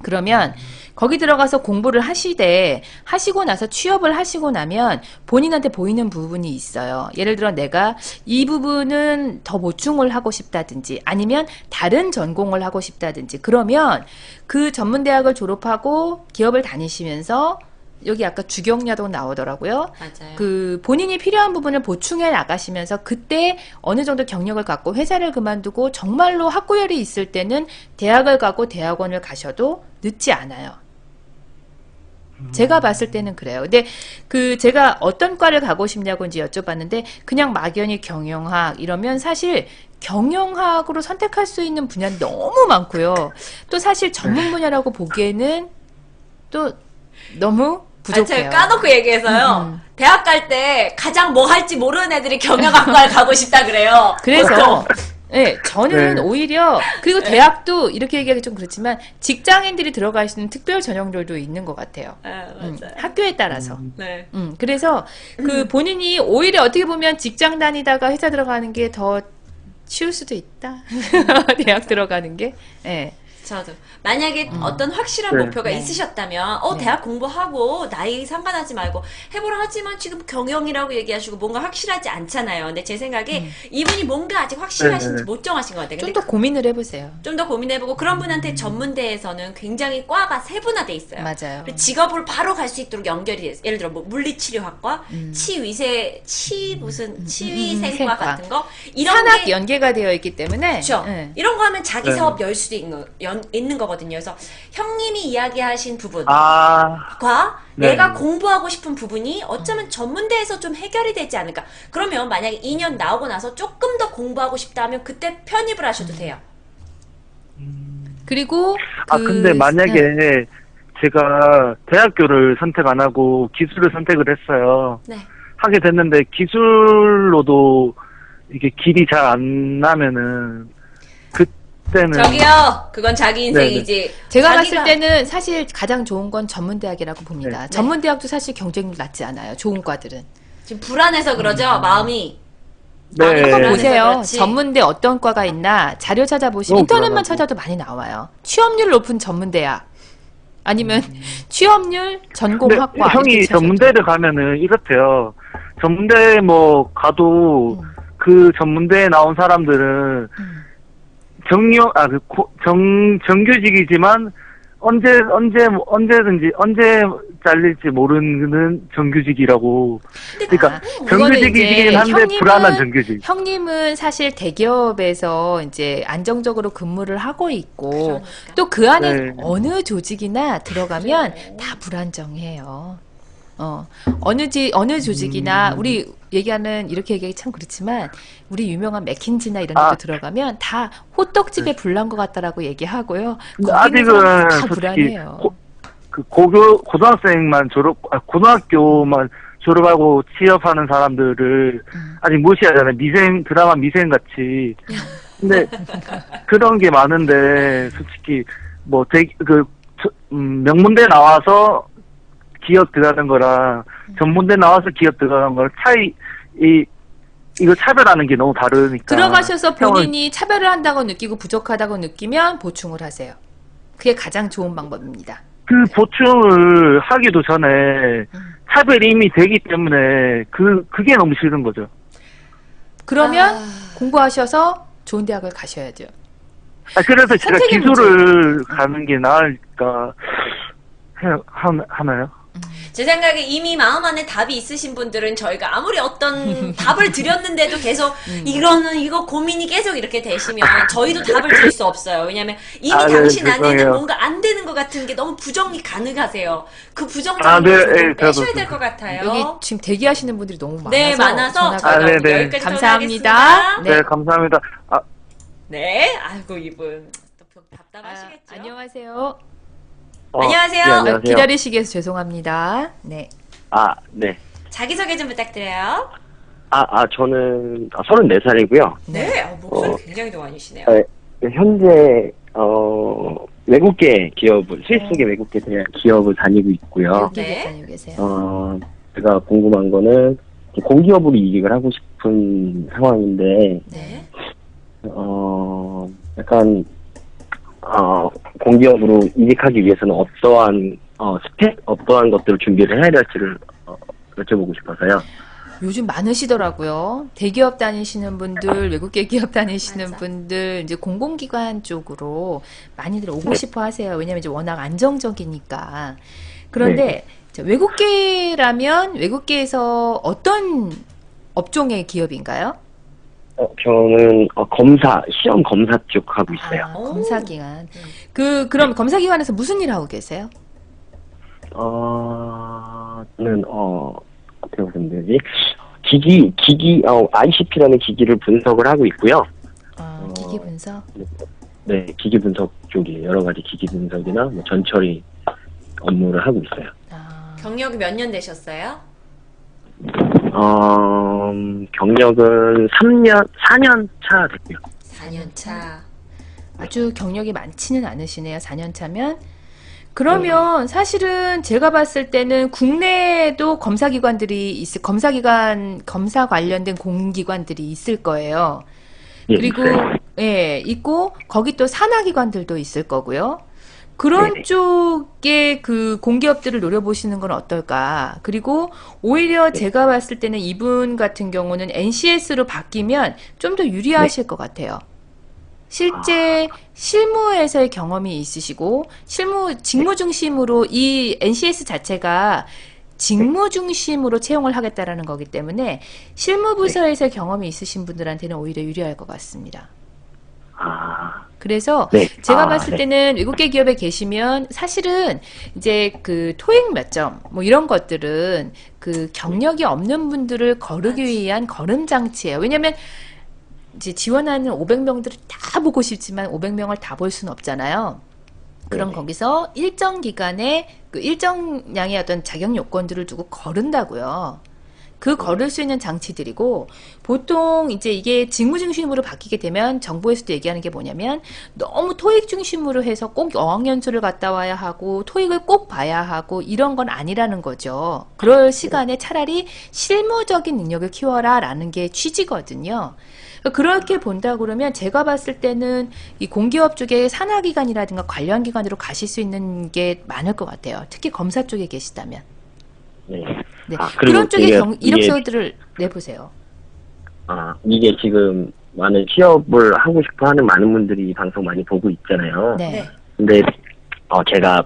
그러면 거기 들어가서 공부를 하시고 나서 취업을 하시고 나면 본인한테 보이는 부분이 있어요. 예를 들어 내가 이 부분은 더 보충을 하고 싶다든지 아니면 다른 전공을 하고 싶다든지 그러면 그 전문대학을 졸업하고 기업을 다니시면서 여기 아까 주경야도 나오더라고요. 맞아요. 본인이 필요한 부분을 보충해 나가시면서 그때 어느 정도 경력을 갖고 회사를 그만두고 정말로 학구열이 있을 때는 대학을 가고 대학원을 가셔도 늦지 않아요. 제가 봤을 때는 그래요. 근데 제가 어떤 과를 가고 싶냐고 이제 여쭤봤는데 그냥 막연히 경영학 이러면 사실 경영학으로 선택할 수 있는 분야는 너무 많고요. 또 사실 전문 분야라고 보기에는 또 너무 부족해요. 제가 까놓고 얘기해서요. 대학 갈 때 가장 뭐 할지 모르는 애들이 경영학과를 가고 싶다 그래요. 그래서 네, 저는 네. 오히려 그리고 대학도 이렇게 얘기하기 좀 그렇지만 직장인들이 들어갈 수 있는 특별 전형들도 있는 것 같아요. 맞아요. 학교에 따라서. 네. 그래서 본인이 오히려 어떻게 보면 직장 다니다가 회사 들어가는 게 더 쉬울 수도 있다. 대학 들어가는 게. 네. 저도. 만약에 어떤 확실한 네. 목표가 네. 있으셨다면, 네. 대학 공부하고, 나이 상관하지 말고, 해보라 하지만 지금 경영이라고 얘기하시고, 뭔가 확실하지 않잖아요. 근데 제 생각에, 이분이 뭔가 아직 확실하신지 네. 못 정하신 것 같아요. 좀 근데 더 고민을 해보세요. 좀 더 고민해보고, 그런 분한테 전문대에서는 굉장히 과가 세분화돼 있어요. 맞아요. 그리고 직업으로 바로 갈 수 있도록 연결이 돼요. 예를 들어, 뭐, 물리치료학과, 치위생과 생과. 같은 거, 이런 산학 게 연계가 되어 있기 때문에. 그렇죠. 네. 이런 거 하면 자기 네. 사업 열 수도 있는 거거든요. 그래서 형님이 이야기하신 부분과 네. 내가 공부하고 싶은 부분이 어쩌면 전문대에서 좀 해결이 되지 않을까. 그러면 만약에 2년 나오고 나서 조금 더 공부하고 싶다 하면 그때 편입을 하셔도 돼요. 그리고 근데 만약에 네. 제가 대학교를 선택 안 하고 기술을 선택을 했어요. 네. 하게 됐는데 기술로도 이게 길이 잘 안 나면은 그때는 저기요. 그건 자기 인생이지. 제가 자기가- 봤을 때는 사실 가장 좋은 건 전문대학이라고 봅니다. 네. 전문대학도 사실 경쟁률 낮지 않아요. 좋은 과들은. 지금 불안해서 그러죠. 마음이. 네. 한번 한번 그래서 보세요. 그렇지. 전문대 어떤 과가 있나 자료 찾아보시면 너무 인터넷만 불안하고. 찾아도 많이 나와요. 취업률 높은 전문대학 아니면 취업률 근데 전공학과 형이 이렇게 찾아도 전문대를 가면은 이렇대요. 전문대 뭐 가도 음. 그 전문대에 나온 사람들은 정규직이지만 언제든지 언제 잘릴지 모르는 정규직이라고. 그러니까 그거는 정규직이긴 이제 한데 형님은- 불안한 정규직. 형님은 사실 대기업에서 이제 안정적으로 근무를 하고 있고 그러니까. 또 그 안에 네. 어느 조직이나 들어가면 그래요. 다 불안정해요. 어느 조직이나 우리 얘기하는 이렇게 얘기하기 참 그렇지만 우리 유명한 맥킨지나 이런 데도 들어가면 다 호떡집에 불난 것 같다라고 얘기하고요. 근데 거기는 아직은 다 솔직히 불안해요. 고등학생만 고등학교만 졸업하고 취업하는 사람들을 아직 무시하잖아요. 드라마 미생 같이. 근데 그런 게 많은데 솔직히 뭐 명문대 나와서 기업 들어가는 거랑 전문대 나와서 기업 들어가는 거랑 이거 차별하는 게 너무 다르니까. 들어가셔서 형은 본인이 차별을 한다고 느끼고 부족하다고 느끼면 보충을 하세요. 그게 가장 좋은 방법입니다. 그 보충을 하기도 전에 차별이 이미 되기 때문에 그게 너무 싫은 거죠. 그러면 공부하셔서 좋은 대학을 가셔야죠. 그래서 제가 선택의 기술을 가는 게 나을까 하나요? 제 생각에 이미 마음 안에 답이 있으신 분들은 저희가 아무리 어떤 답을 드렸는데도 계속 이거 고민이 계속 이렇게 되시면 저희도 답을 드릴 수 없어요. 왜냐면 이미 네, 당신 안에는 죄송해요. 뭔가 안 되는 것 같은 게 너무 부정이 가능하세요. 그 부정적인 네, 걸 좀 네, 빼셔야 저도. 될 것 같아요. 여기 지금 대기하시는 분들이 너무 많아서 네, 많아서 전화가 저희가 네, 오늘 네. 여기까지 감사합니다. 전화하겠습니다. 네, 감사합니다. 네, 아이고 이분 또 답답하시겠죠. 안녕하세요. 안녕하세요. 네, 안녕하세요. 기다리시게 해서 죄송합니다. 네. 네. 자기소개 좀 부탁드려요. 저는 34살이고요. 네, 목소리 굉장히 동안이시네요. 현재, 외국계 기업을, 스위스계 외국계 기업을 다니고 있고요. 여기 네. 다니고 계세요. 제가 궁금한 거는, 공기업으로 이직을 하고 싶은 상황인데, 네. 약간, 공기업으로 이직하기 위해서는 어떠한 것들을 준비를 해야 될지를 여쭤보고 싶어서요. 요즘 많으시더라고요. 대기업 다니시는 분들, 외국계 기업 다니시는 맞아. 분들, 이제 공공기관 쪽으로 많이들 오고 싶어 하세요. 왜냐면 이제 워낙 안정적이니까. 그런데 외국계라면 외국계에서 어떤 업종의 기업인가요? 저는 시험 검사 쪽 하고 있어요. 오. 검사기관. 그럼 검사기관에서 무슨 일 하고 계세요? 저는 어떻게 보면 되지? ICP라는 기기를 분석을 하고 있고요. 기기 분석. 네, 기기 분석 쪽이 여러 가지 기기 분석이나 뭐 전처리 업무를 하고 있어요. 경력이 몇 년 되셨어요? 경력은 4년 차 됐고요. 4년 차. 아주 경력이 많지는 않으시네요. 4년 차면. 그러면 사실은 제가 봤을 때는 국내에도 검사 관련된 공기관들이 있을 거예요. 예, 그리고 있어요. 예, 있고 거기 또 산하기관들도 있을 거고요. 그런 네네. 쪽에 그 공기업들을 노려보시는 건 어떨까? 그리고 오히려 네. 제가 봤을 때는 이분 같은 경우는 NCS로 바뀌면 좀 더 유리하실 것 같아요. 실제 실무에서의 경험이 있으시고 직무 중심으로 이 NCS 자체가 직무 중심으로 채용을 하겠다라는 거기 때문에 실무 부서에서의 경험이 있으신 분들한테는 오히려 유리할 것 같습니다. 아, 그래서 네. 제가 아, 봤을 네. 때는 외국계 기업에 계시면 사실은 이제 그 토익 몇 점 뭐 이런 것들은 그 경력이 없는 분들을 거르기 위한 걸음 장치예요. 왜냐면 이제 지원하는 500명들을 다 보고 싶지만 500명을 다 볼 수는 없잖아요. 그럼 네네. 거기서 일정 기간에 그 일정량의 어떤 자격 요건들을 두고 거른다고요. 그 걸을 수 있는 장치들이고 보통 이제 이게 직무 중심으로 바뀌게 되면 정부에서도 얘기하는 게 뭐냐면 너무 토익 중심으로 해서 꼭 어학연수를 갔다 와야 하고 토익을 꼭 봐야 하고 이런 건 아니라는 거죠. 그럴 시간에 차라리 실무적인 능력을 키워라 라는 게 취지거든요. 그렇게 본다 그러면 제가 봤을 때는 이 공기업 쪽에 산하기관이라든가 관련 기관으로 가실 수 있는 게 많을 것 같아요. 특히 검사 쪽에 계시다면. 네. 네. 아, 그리고 그런 쪽에 이게 이력서들을 내보세요. 이게 지금 많은 취업을 하고 싶어 하는 많은 분들이 이 방송 많이 보고 있잖아요. 네. 근데, 제가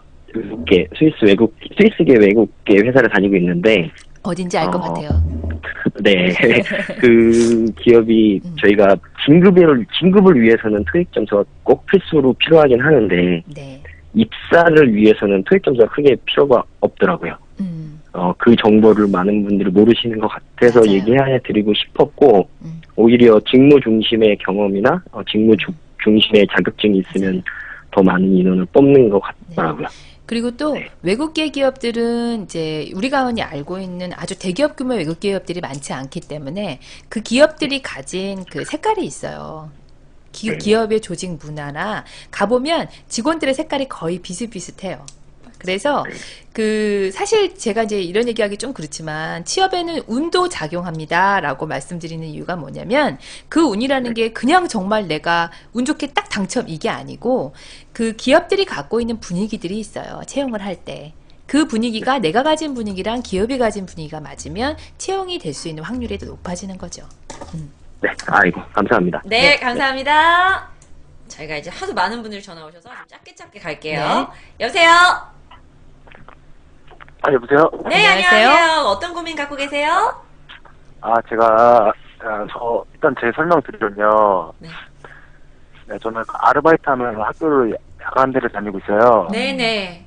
스위스계 외국계 회사를 다니고 있는데, 어딘지 알 것 어, 같아요. 네. 그 기업이 저희가 진급을 위해서는 토익 점수가 꼭 필수로 필요하긴 하는데, 네. 입사를 위해서는 토익 점수가 크게 필요가 없더라고요. 음. 그 정보를 많은 분들이 모르시는 것 같아서 맞아요. 얘기해 드리고 싶었고, 음. 오히려 직무 중심의 경험이나 직무 중심의 자격증이 있으면 더 많은 인원을 뽑는 것 같더라고요. 그리고 또 네. 외국계 기업들은 이제 우리가 흔히 알고 있는 아주 대기업 규모 외국 기업들이 많지 않기 때문에 그 기업들이 가진 그 색깔이 있어요. 네. 기업의 조직 문화나 가보면 직원들의 색깔이 거의 비슷비슷해요. 그래서 그 사실 제가 이제 이런 얘기하기 좀 그렇지만 취업에는 운도 작용합니다라고 말씀드리는 이유가 뭐냐면 그 운이라는 게 그냥 정말 내가 운 좋게 딱 당첨 이게 아니고 그 기업들이 갖고 있는 분위기들이 있어요. 채용을 할 때. 그 분위기가 내가 가진 분위기랑 기업이 가진 분위기가 맞으면 채용이 될 수 있는 확률이 더 높아지는 거죠. 네, 아이고, 감사합니다. 네, 감사합니다. 저희가 이제 하도 많은 분들이 전화 오셔서 좀 짧게 갈게요. 여보세요? 여보세요? 네, 안녕하세요. 안녕하세요. 어떤 고민 갖고 계세요? 제가, 일단 제 설명 드리면요. 네. 네, 저는 아르바이트 하면서 학교를 야간대를 다니고 있어요. 네네.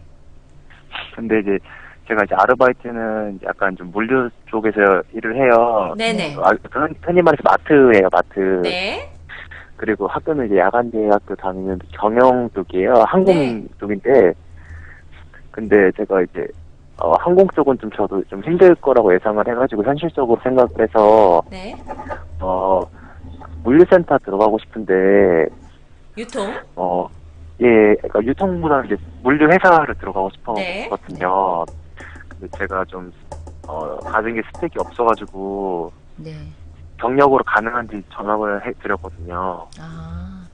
근데 이제 제가 이제 아르바이트는 약간 좀 물류 쪽에서 일을 해요. 네네. 흔히 말해서 마트예요, 마트. 네. 그리고 학교는 이제 야간대학교 다니는 경영 쪽이에요. 항공 네. 쪽인데, 근데 제가 이제 항공 쪽은 좀 저도 좀 힘들 거라고 예상을 해가지고 현실적으로 생각을 해서 네. 물류센터 들어가고 싶은데 유통. 그러니까 유통보다는 이제 물류 회사를 들어가고 네. 싶었거든요. 근데 제가 좀 가진 게 스펙이 없어가지고 네. 경력으로 가능한지 전화를 해드렸거든요.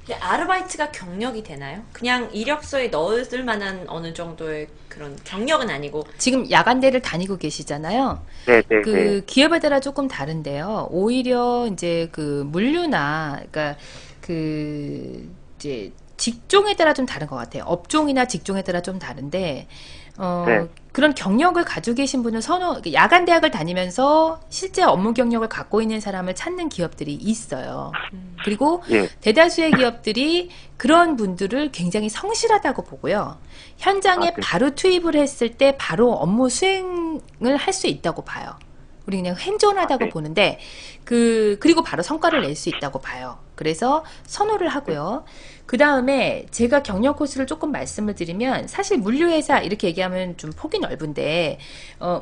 근데 아르바이트가 경력이 되나요? 그냥 이력서에 넣을 만한 어느 정도의 그런 경력은 아니고. 지금 야간대를 다니고 계시잖아요. 네네. 그 기업에 따라 조금 다른데요. 오히려 이제 그 물류나 그러니까 그 이제 직종에 따라 좀 다른 것 같아요. 업종이나 직종에 따라 좀 다른데 네. 그런 경력을 가지고 계신 분은 야간 대학을 다니면서 실제 업무 경력을 갖고 있는 사람을 찾는 기업들이 있어요. 그리고 예. 대다수의 기업들이 그런 분들을 굉장히 성실하다고 보고요. 현장에 네. 바로 투입을 했을 때 바로 업무 수행을 할 수 있다고 봐요. 우리 그냥 행존하다고 네. 보는데 그리고 바로 성과를 낼 수 있다고 봐요. 그래서 선호를 하고요. 그 다음에 제가 경력 코스를 조금 말씀을 드리면 사실 물류회사 이렇게 얘기하면 좀 폭이 넓은데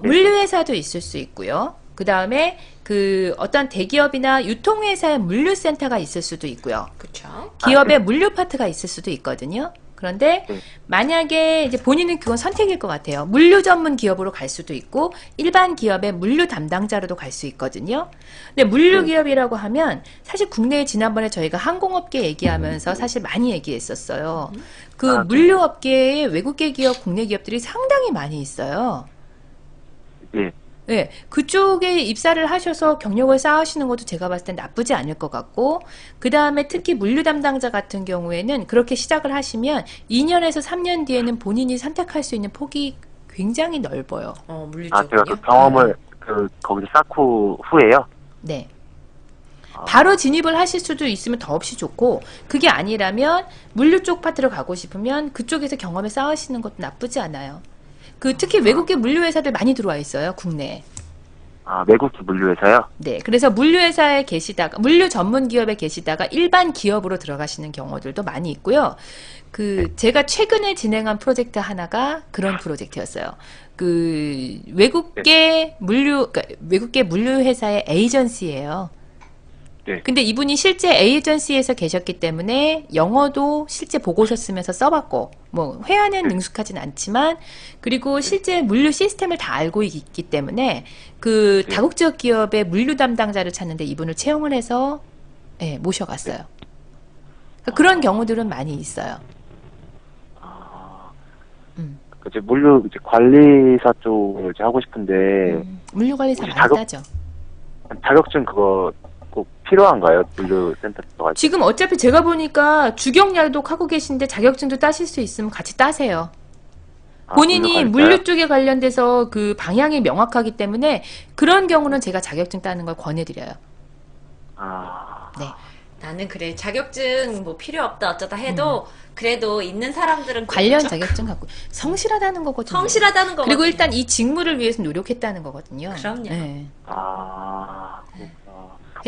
물류회사도 있을 수 있고요. 그 다음에 그 어떤 대기업이나 유통회사의 물류센터가 있을 수도 있고요. 그쵸. 기업의 물류 파트가 있을 수도 있거든요. 그런데 네. 만약에 이제 본인은 그건 선택일 것 같아요. 물류 전문 기업으로 갈 수도 있고 일반 기업의 물류 담당자로도 갈 수 있거든요. 근데 물류 기업이라고 하면 사실 국내에 지난번에 저희가 항공업계 얘기하면서 사실 많이 얘기했었어요. 그 아, 물류업계에 외국계 기업, 국내 기업들이 상당히 많이 있어요. 예. 네, 그쪽에 입사를 하셔서 경력을 쌓으시는 것도 제가 봤을 땐 나쁘지 않을 것 같고, 그 다음에 특히 물류 담당자 같은 경우에는 그렇게 시작을 하시면 2년에서 3년 뒤에는 본인이 선택할 수 있는 폭이 굉장히 넓어요. 물류 아, 제가 쪽은요? 그 경험을 거기서 쌓고 후에요. 네. 바로 진입을 하실 수도 있으면 더없이 좋고, 그게 아니라면 물류 쪽 파트로 가고 싶으면 그쪽에서 경험을 쌓으시는 것도 나쁘지 않아요. 특히 외국계 물류 회사들 많이 들어와 있어요, 국내에. 아, 외국 물류회사요? 네, 그래서 물류회사에 계시다가, 물류 전문 기업에 계시다가 일반 기업으로 들어가시는 경우들도 많이 있고요. 제가 최근에 진행한 프로젝트 하나가 그런 프로젝트였어요. 외국계 물류 회사의 에이전시예요. 네. 근데 이분이 실제 에이전시에서 계셨기 때문에 영어도 실제 보고서 쓰면서 써봤고, 뭐 회화는 능숙하진 않지만, 그리고 실제 물류 시스템을 다 알고 있기 때문에 다국적 기업의 물류 담당자를 찾는데 이분을 채용을 해서 모셔갔어요. 그러니까 그런 경우들은 많이 있어요. 이제 물류 이제 관리사 쪽을 이제 하고 싶은데 물류 관리사 혹시 많이 따죠. 자격증 그거 꼭 필요한가요? 물류센터 들어갈 때? 지금 어차피 제가 보니까 주경야독 하고 계신데 자격증도 따실 수 있으면 같이 따세요. 아, 본인이 물류 물류 쪽에 관련돼서 그 방향이 명확하기 때문에 그런 경우는 제가 자격증 따는 걸 권해드려요. 아, 네. 나는 그래 자격증 뭐 필요 없다 어쩌다 해도 그래도 있는 사람들은 관련 그거죠. 자격증 갖고 성실하다는 거거든요. 성실하다는 거 그리고 일단 이 직무를 위해서 노력했다는 거거든요. 그럼요. 네. 그렇구나.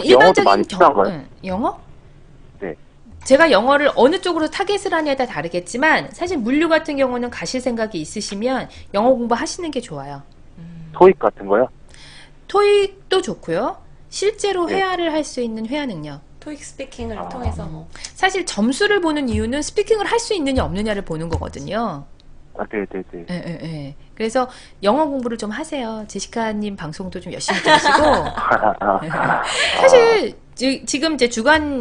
영어도 많이 필요한가요? 영어? 네. 제가 영어를 어느 쪽으로 타겟을 하냐에 따라 다르겠지만 사실 물류 같은 경우는 가실 생각이 있으시면 영어 공부하시는 게 좋아요. 토익 같은 거요? 토익도 좋고요. 실제로 네. 회화를 할 수 있는 회화 능력. 토익 스피킹을 통해서 뭐 사실 점수를 보는 이유는 스피킹을 할 수 있느냐 없느냐를 보는 거거든요. 아, 네네네. 예. 그래서 영어 공부를 좀 하세요. 제시카님 방송도 좀 열심히 들으시고. 사실 지금 이제 주경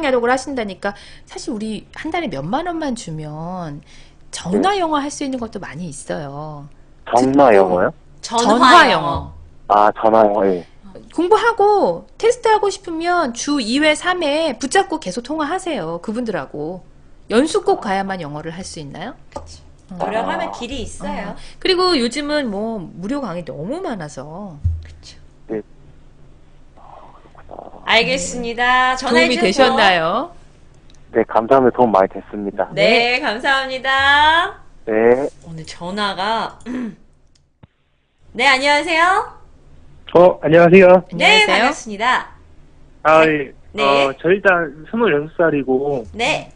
야독을 하신다니까 사실 우리 한 달에 몇만 원만 주면 전화 영어 할 수 있는 것도 많이 있어요. 전화 영어요? 전화 영어. 아, 전화 영어, 예. 공부하고 테스트하고 싶으면 주 2회, 3회 붙잡고 계속 통화하세요. 그분들하고. 연수 꼭 가야만 영어를 할 수 있나요? 노력하면 길이 있어요. 그리고 요즘은 뭐 무료 강의 너무 많아서 네. 알겠습니다. 전화해 도움이 주셔서 되셨나요? 네, 감사합니다. 도움 많이 됐습니다. 네, 감사합니다. 네. 오늘 전화가 네, 안녕하세요. 안녕하세요. 네, 안녕하세요. 반갑습니다. 아, 네. 저 일단 26살이고, 네.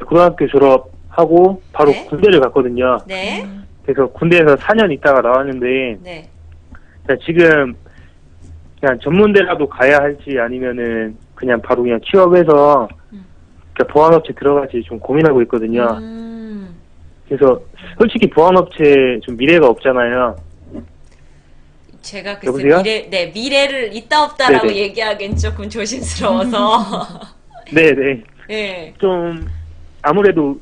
고등학교 졸업하고, 바로 네. 군대를 갔거든요. 네. 그래서 군대에서 4년 있다가 나왔는데, 네. 지금, 그냥 전문대라도 가야 할지 아니면은, 그냥 바로 그냥 취업해서, 그냥 보안업체 들어갈지 좀 고민하고 있거든요. 그래서, 솔직히 보안업체 좀 미래가 없잖아요. 제가 글쎄 여보세요? 미래를 있다 없다라고 네네. 얘기하기엔 조금 조심스러워서. 네네. 네. 좀, 아무래도,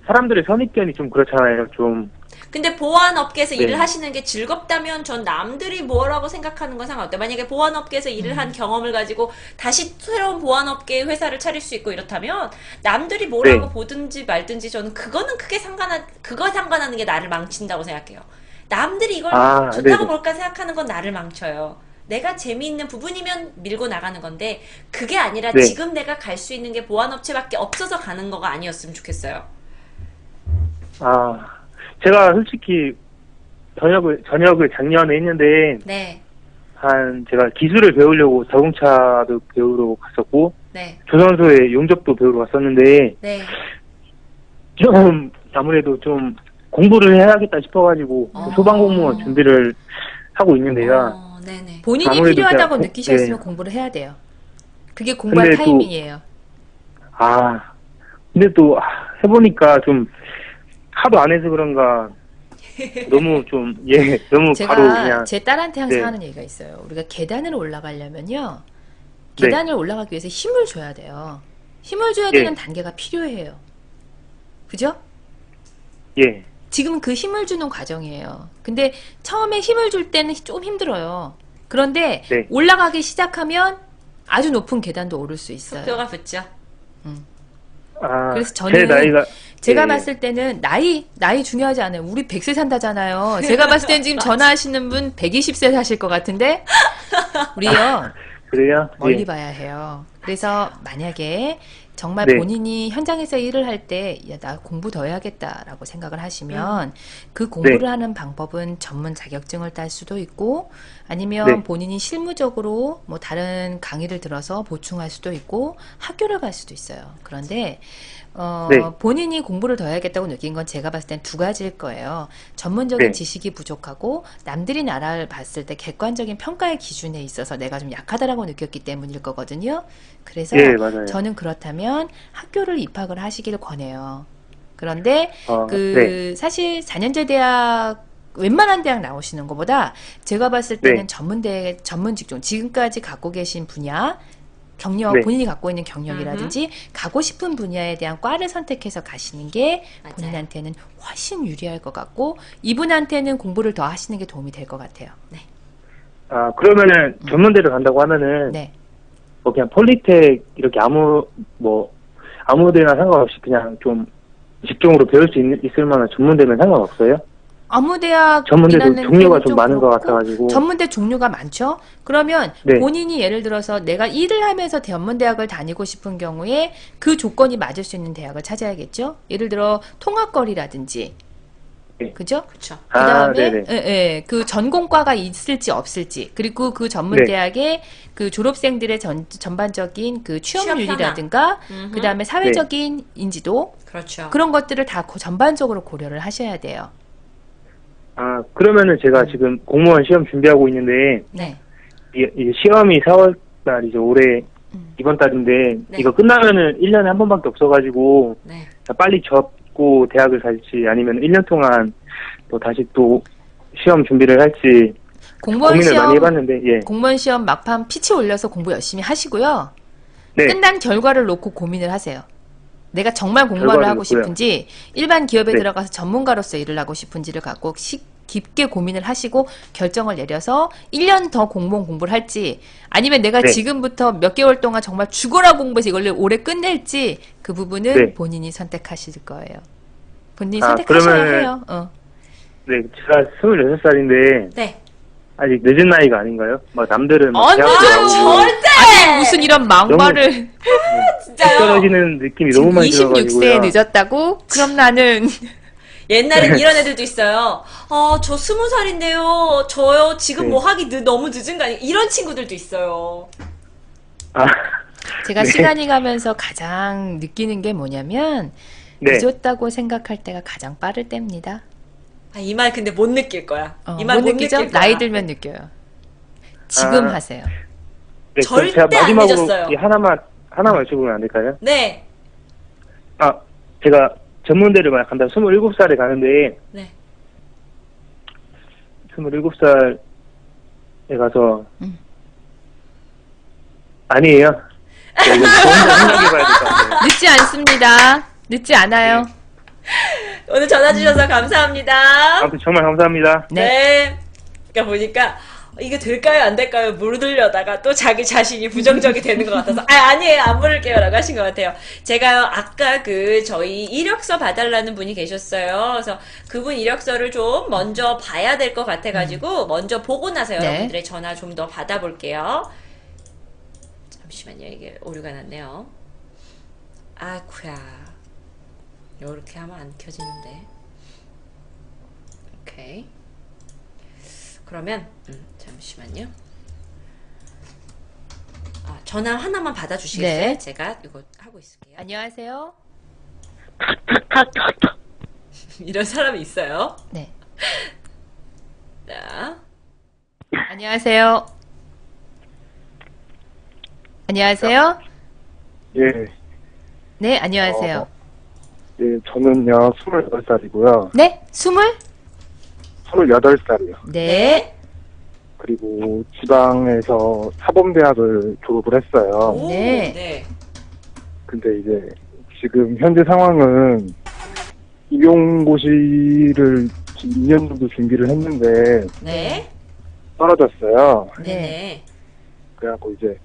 사람들의 선입견이 좀 그렇잖아요. 좀, 근데 보안업계에서 네. 일을 하시는 게 즐겁다면 전 남들이 뭐라고 생각하는 건 상관없대요. 만약에 보안업계에서 일을 한 경험을 가지고 다시 새로운 보안업계의 회사를 차릴 수 있고 이렇다면 남들이 뭐라고 네. 보든지 말든지 저는 그거는 크게 상관하는 게 나를 망친다고 생각해요. 남들이 이걸 좋다고 네네. 볼까 생각하는 건 나를 망쳐요. 내가 재미있는 부분이면 밀고 나가는 건데 그게 아니라 네. 지금 내가 갈 수 있는 게 보안업체밖에 없어서 가는 거가 아니었으면 좋겠어요. 제가 솔직히, 전역을 작년에 했는데, 네. 제가 기술을 배우려고 자동차도 배우러 갔었고, 네. 조선소에 용접도 배우러 갔었는데, 네. 좀, 아무래도 좀, 공부를 해야겠다 싶어가지고, 소방공무원 준비를 하고 있는데요. 네네. 본인이 아무래도 필요하다고 제가 느끼셨으면 네. 공부를 해야 돼요. 그게 공부할 근데 또- 타이밍이에요. 근데 또, 해보니까 좀 하도 안 해서 그런가 너무 좀 너무 바로 제가 그냥 제 딸한테 항상 네. 하는 얘기가 있어요. 우리가 계단을 올라가려면요. 네. 계단을 올라가기 위해서 힘을 줘야 돼요. 힘을 줘야 예. 되는 단계가 필요해요. 그죠? 예. 지금 그 힘을 주는 과정이에요. 근데 처음에 힘을 줄 때는 좀 힘들어요. 그런데 네. 올라가기 시작하면 아주 높은 계단도 오를 수 있어요. 뼈가 붙죠. 아, 그래서 제 저는 나이가 제가 예. 봤을 때는 나이 중요하지 않아요. 우리 100세 산다잖아요. 제가 봤을 때는 지금 전화하시는 분 120세 사실 것 같은데 우리요 그래요? 멀리 예. 봐야 해요. 그래서 만약에 정말 네. 본인이 현장에서 일을 할 때, 야, 나 공부 더 해야겠다라고 생각을 하시면 그 공부를 네. 하는 방법은 전문 자격증을 딸 수도 있고 아니면 네. 본인이 실무적으로 뭐 다른 강의를 들어서 보충할 수도 있고 학교를 갈 수도 있어요. 그런데 네. 본인이 공부를 더 해야겠다고 느낀 건 제가 봤을 땐 두 가지일 거예요. 전문적인 네. 지식이 부족하고 남들이 나를 봤을 때 객관적인 평가의 기준에 있어서 내가 좀 약하다라고 느꼈기 때문일 거거든요. 그래서 예, 맞아요. 저는 그렇다면 학교를 입학을 하시기를 권해요. 그런데 네. 사실 4년제 대학 웬만한 대학 나오시는 것보다 제가 봤을 때는 네. 전문 직종 지금까지 갖고 계신 분야 경력, 네. 본인이 갖고 있는 경력이라든지 가고 싶은 분야에 대한 과를 선택해서 가시는 게 맞아요. 본인한테는 훨씬 유리할 것 같고 이분한테는 공부를 더 하시는 게 도움이 될 것 같아요. 아, 그러면은 전문대를 간다고 하면은 네. 뭐 그냥 폴리텍 이렇게 아무 데나 상관없이 그냥 좀 직종으로 배울 수 있을 만한 전문대면 상관없어요? 아무 대학 전문대도 종류가 좀 많은 것 같아가지고. 전문대 종류가 많죠. 그러면 네. 본인이 예를 들어서 내가 일을 하면서 전문대학을 다니고 싶은 경우에 그 조건이 맞을 수 있는 대학을 찾아야겠죠. 예를 들어 통합거리라든지 네. 그죠? 그렇죠. 그 다음에, 네네. 그 전공과가 있을지 없을지, 그리고 그 전문대학의 그 졸업생들의 전반적인 그 취업률이라든가, 음흠. 그 다음에 사회적인 인지도, 그렇죠. 그런 것들을 다 전반적으로 고려를 하셔야 돼요. 아, 그러면은 제가 지금 공무원 시험 준비하고 있는데, 네. 이 시험이 4월 달이죠. 올해 이번 달인데, 네. 이거 끝나면은 1년에 한 번밖에 없어가지고, 네. 빨리 접고 대학을 갈지, 아니면 1년 동안 또 다시 또 시험 준비를 할지, 공무원 고민을 많이 시험, 해봤는데, 예. 공무원 시험 막판 피치 올려서 공부 열심히 하시고요. 네. 끝난 결과를 놓고 고민을 하세요. 내가 정말 공무원을 결과를 하고 놓고요. 싶은지 일반 기업에 네. 들어가서 전문가로서 일을 하고 싶은지를 갖고 깊게 고민을 하시고 결정을 내려서 1년 더 공무원 공부를 할지 아니면 내가 네. 지금부터 몇 개월 동안 정말 죽어라 공부해서 이걸 올해 끝낼지 그 부분은 네. 본인이 선택하실 거예요. 본인이 아, 선택하셔야 그러면은- 해요. 네, 제가 26살인데, 네. 아직 늦은 나이가 아닌가요? 막 남들은 막 아니요, 대학교 나오고 절대! 아니 무슨 이런 막말을 진짜요? 떨어지는 느낌이 너무 많이 26세에 들어가지고요. 늦었다고? 그럼 나는 옛날엔 이런 애들도 있어요. 저 20살인데요. 저요, 지금 네. 뭐 하기 너무 늦은 거 아니에요? 이런 친구들도 있어요. 아, 제가 네. 시간이 가면서 가장 느끼는 게 뭐냐면 네. 늦었다고 생각할 때가 가장 빠를 때입니다. 이 말 근데 못 느낄 거야. 이 말 못 못 느끼죠? 느낄 거야. 나이 들면 느껴요. 지금 아. 하세요. 네, 그럼 절대 제가 안 마지막으로 늦었어요. 이 하나만 여쭤보면 안 될까요? 네. 아, 제가 전문대를 만약 간다 27살에 가는데 네. 27살에 가서 음. 아니에요. 네, 이거 혼자 생각해봐야 될 것 같아요. 늦지 않습니다. 늦지 않아요. 오늘 전화 주셔서 감사합니다. 아무튼 정말 감사합니다. 네. 그러니까 보니까 이게 될까요 안 될까요 물으려다가 또 자기 자신이 부정적이 되는 것 같아서 아니에요 안 물을게요라고 하신 것 같아요. 제가요 아까 저희 이력서 봐달라는 분이 계셨어요. 그래서 그분 이력서를 좀 먼저 봐야 될 것 같아가지고 먼저 보고 나서 네. 여러분들의 전화 좀 더 받아볼게요. 잠시만요, 이게 오류가 났네요. 아쿠야, 요렇게 하면 안 켜지는데. 오케이. 그러면 잠시만요. 전화 하나만 받아주시겠어요? 네. 제가 이거 하고 있을게요. 안녕하세요. 이런 사람이 있어요. 네. 자, 안녕하세요. 안녕하세요. 예. 네, 안녕하세요. 예, 저는요, 28살이고요. 네? 20? 28살이요. 네. 그리고 지방에서 사범대학을 졸업을 했어요. 오, 네. 네. 근데 이제 지금 현재 상황은 임용고시를 지금 2년 정도 준비를 했는데 네. 떨어졌어요. 네네. 그래갖고 이제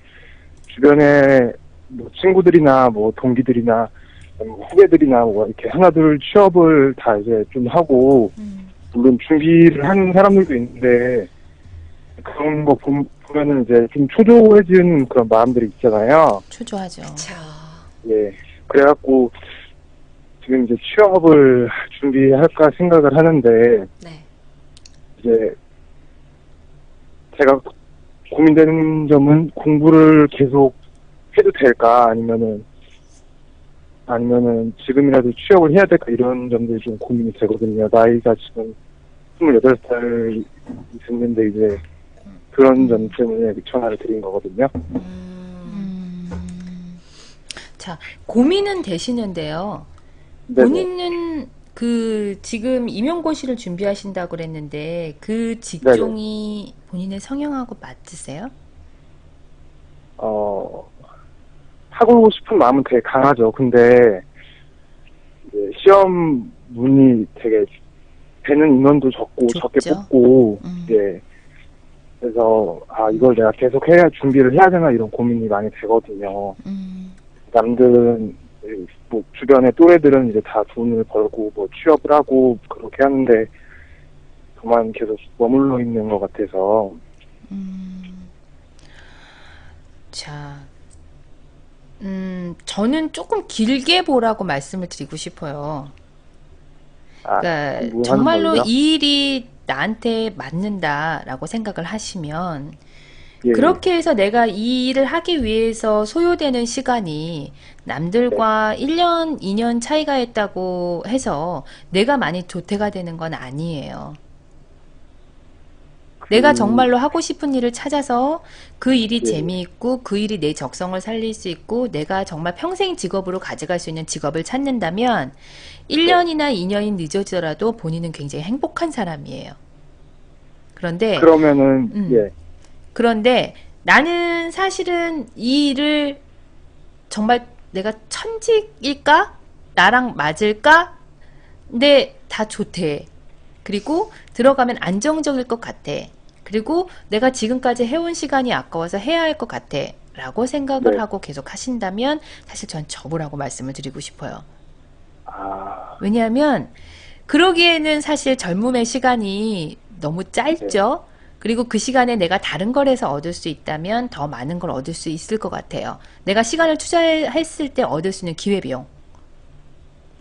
주변에 뭐 친구들이나 뭐 동기들이나 뭐 후배들이나 뭐 이렇게 하나둘 취업을 다 이제 좀 하고 물론 준비를 하는 사람들도 있는데 그런 거 보면은 이제 좀 초조해지는 그런 마음들이 있잖아요. 초조하죠. 자. 예. 그래갖고 지금 이제 취업을 준비할까 생각을 하는데 네. 이제 제가 고민되는 점은 공부를 계속 해도 될까 아니면은 지금이라도 취업을 해야 될까 이런 점들이 좀 고민이 되거든요. 나이가 지금 28살이 됐는데 이제 그런 점 때문에 전화를 드린 거거든요. 자, 고민은 되시는데요. 네네. 본인은 그 지금 임용고시를 준비하신다고 그랬는데 그 직종이 본인의 성향하고 맞으세요? 하고 싶은 마음은 되게 강하죠. 근데 이제 시험 문이 되게 되는 인원도 적고 적게 좁죠? 뽑고 예. 그래서 이걸 내가 계속 해야 준비를 해야 되나 이런 고민이 많이 되거든요. 남들은 뭐 주변의 또래들은 이제 다 돈을 벌고 뭐 취업을 하고 그렇게 하는데 저만 계속 머물러 있는 것 같아서 자, 저는 조금 길게 보라고 말씀을 드리고 싶어요. 그러니까 공부하는 정말로 걸요? 이 일이 나한테 맞는다라고 생각을 하시면 예, 그렇게 해서 내가 이 일을 하기 위해서 소요되는 시간이 남들과 1년, 2년 차이가 있다고 해서 내가 많이 도태가 되는 건 아니에요. 내가 정말로 하고 싶은 일을 찾아서 그 일이 예. 재미있고 그 일이 내 적성을 살릴 수 있고 내가 정말 평생 직업으로 가져갈 수 있는 직업을 찾는다면 1년이나 2년이 늦어지더라도 본인은 굉장히 행복한 사람이에요. 그런데 그러면은 예. 그런데 나는 사실은 이 일을 정말 내가 천직일까? 나랑 맞을까? 근데 다 좋대. 그리고 들어가면 안정적일 것 같아. 그리고 내가 지금까지 해온 시간이 아까워서 해야 할 것 같아. 라고 생각을 네. 하고 계속 하신다면 사실 전 접으라고 말씀을 드리고 싶어요. 아, 왜냐하면 그러기에는 사실 젊음의 시간이 너무 짧죠. 그리고 그 시간에 내가 다른 걸 해서 얻을 수 있다면 더 많은 걸 얻을 수 있을 것 같아요. 내가 시간을 투자했을 때 얻을 수 있는 기회비용.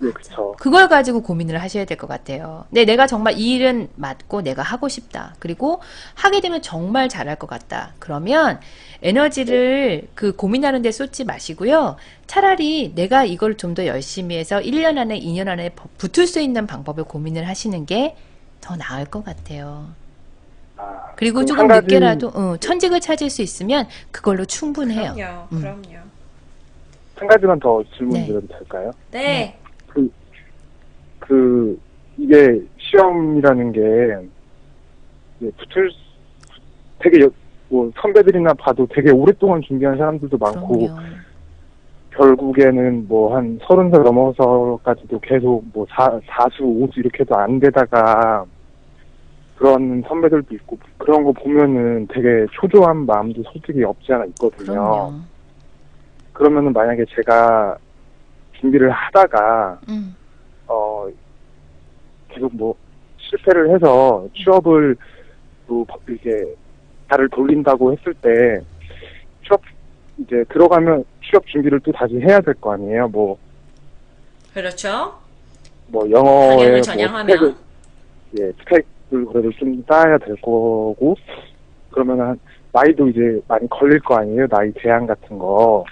예, 그쵸. 그걸 가지고 고민을 하셔야 될 것 같아요. 근데 내가 정말 이 일은 맞고 내가 하고 싶다. 그리고 하게 되면 정말 잘할 것 같다. 그러면 에너지를 그 고민하는 데 쏟지 마시고요. 차라리 내가 이걸 좀 더 열심히 해서 1년 안에 2년 안에 붙을 수 있는 방법을 고민을 하시는 게 더 나을 것 같아요. 그리고 그럼 조금 한 가지- 늦게라도 천직을 찾을 수 있으면 그걸로 충분해요. 그럼요. 음. 그럼요. 한 가지만 더 질문 네. 드려도 될까요? 네. 이게 시험이라는 게 되게 뭐 선배들이나 봐도 되게 오랫동안 준비한 사람들도 많고 그럼요. 결국에는 뭐 한 30살 넘어서까지도 계속 뭐 사수, 오수 이렇게 해도 안 되다가 그런 선배들도 있고 그런 거 보면은 되게 초조한 마음도 솔직히 없지 않아 있거든요. 그럼요. 그러면은 만약에 제가 준비를 하다가 계속 뭐 실패를 해서 취업을 또 이렇게 발을 돌린다고 했을 때 이제 들어가면 취업 준비를 또 다시 해야 될 거 아니에요. 뭐 그렇죠. 영어에 방향을 뭐 전향하면. 스펙을 그래도 좀 따야 될 거고 그러면은 나이도 이제 많이 걸릴 거 아니에요. 나이 제한 같은 거.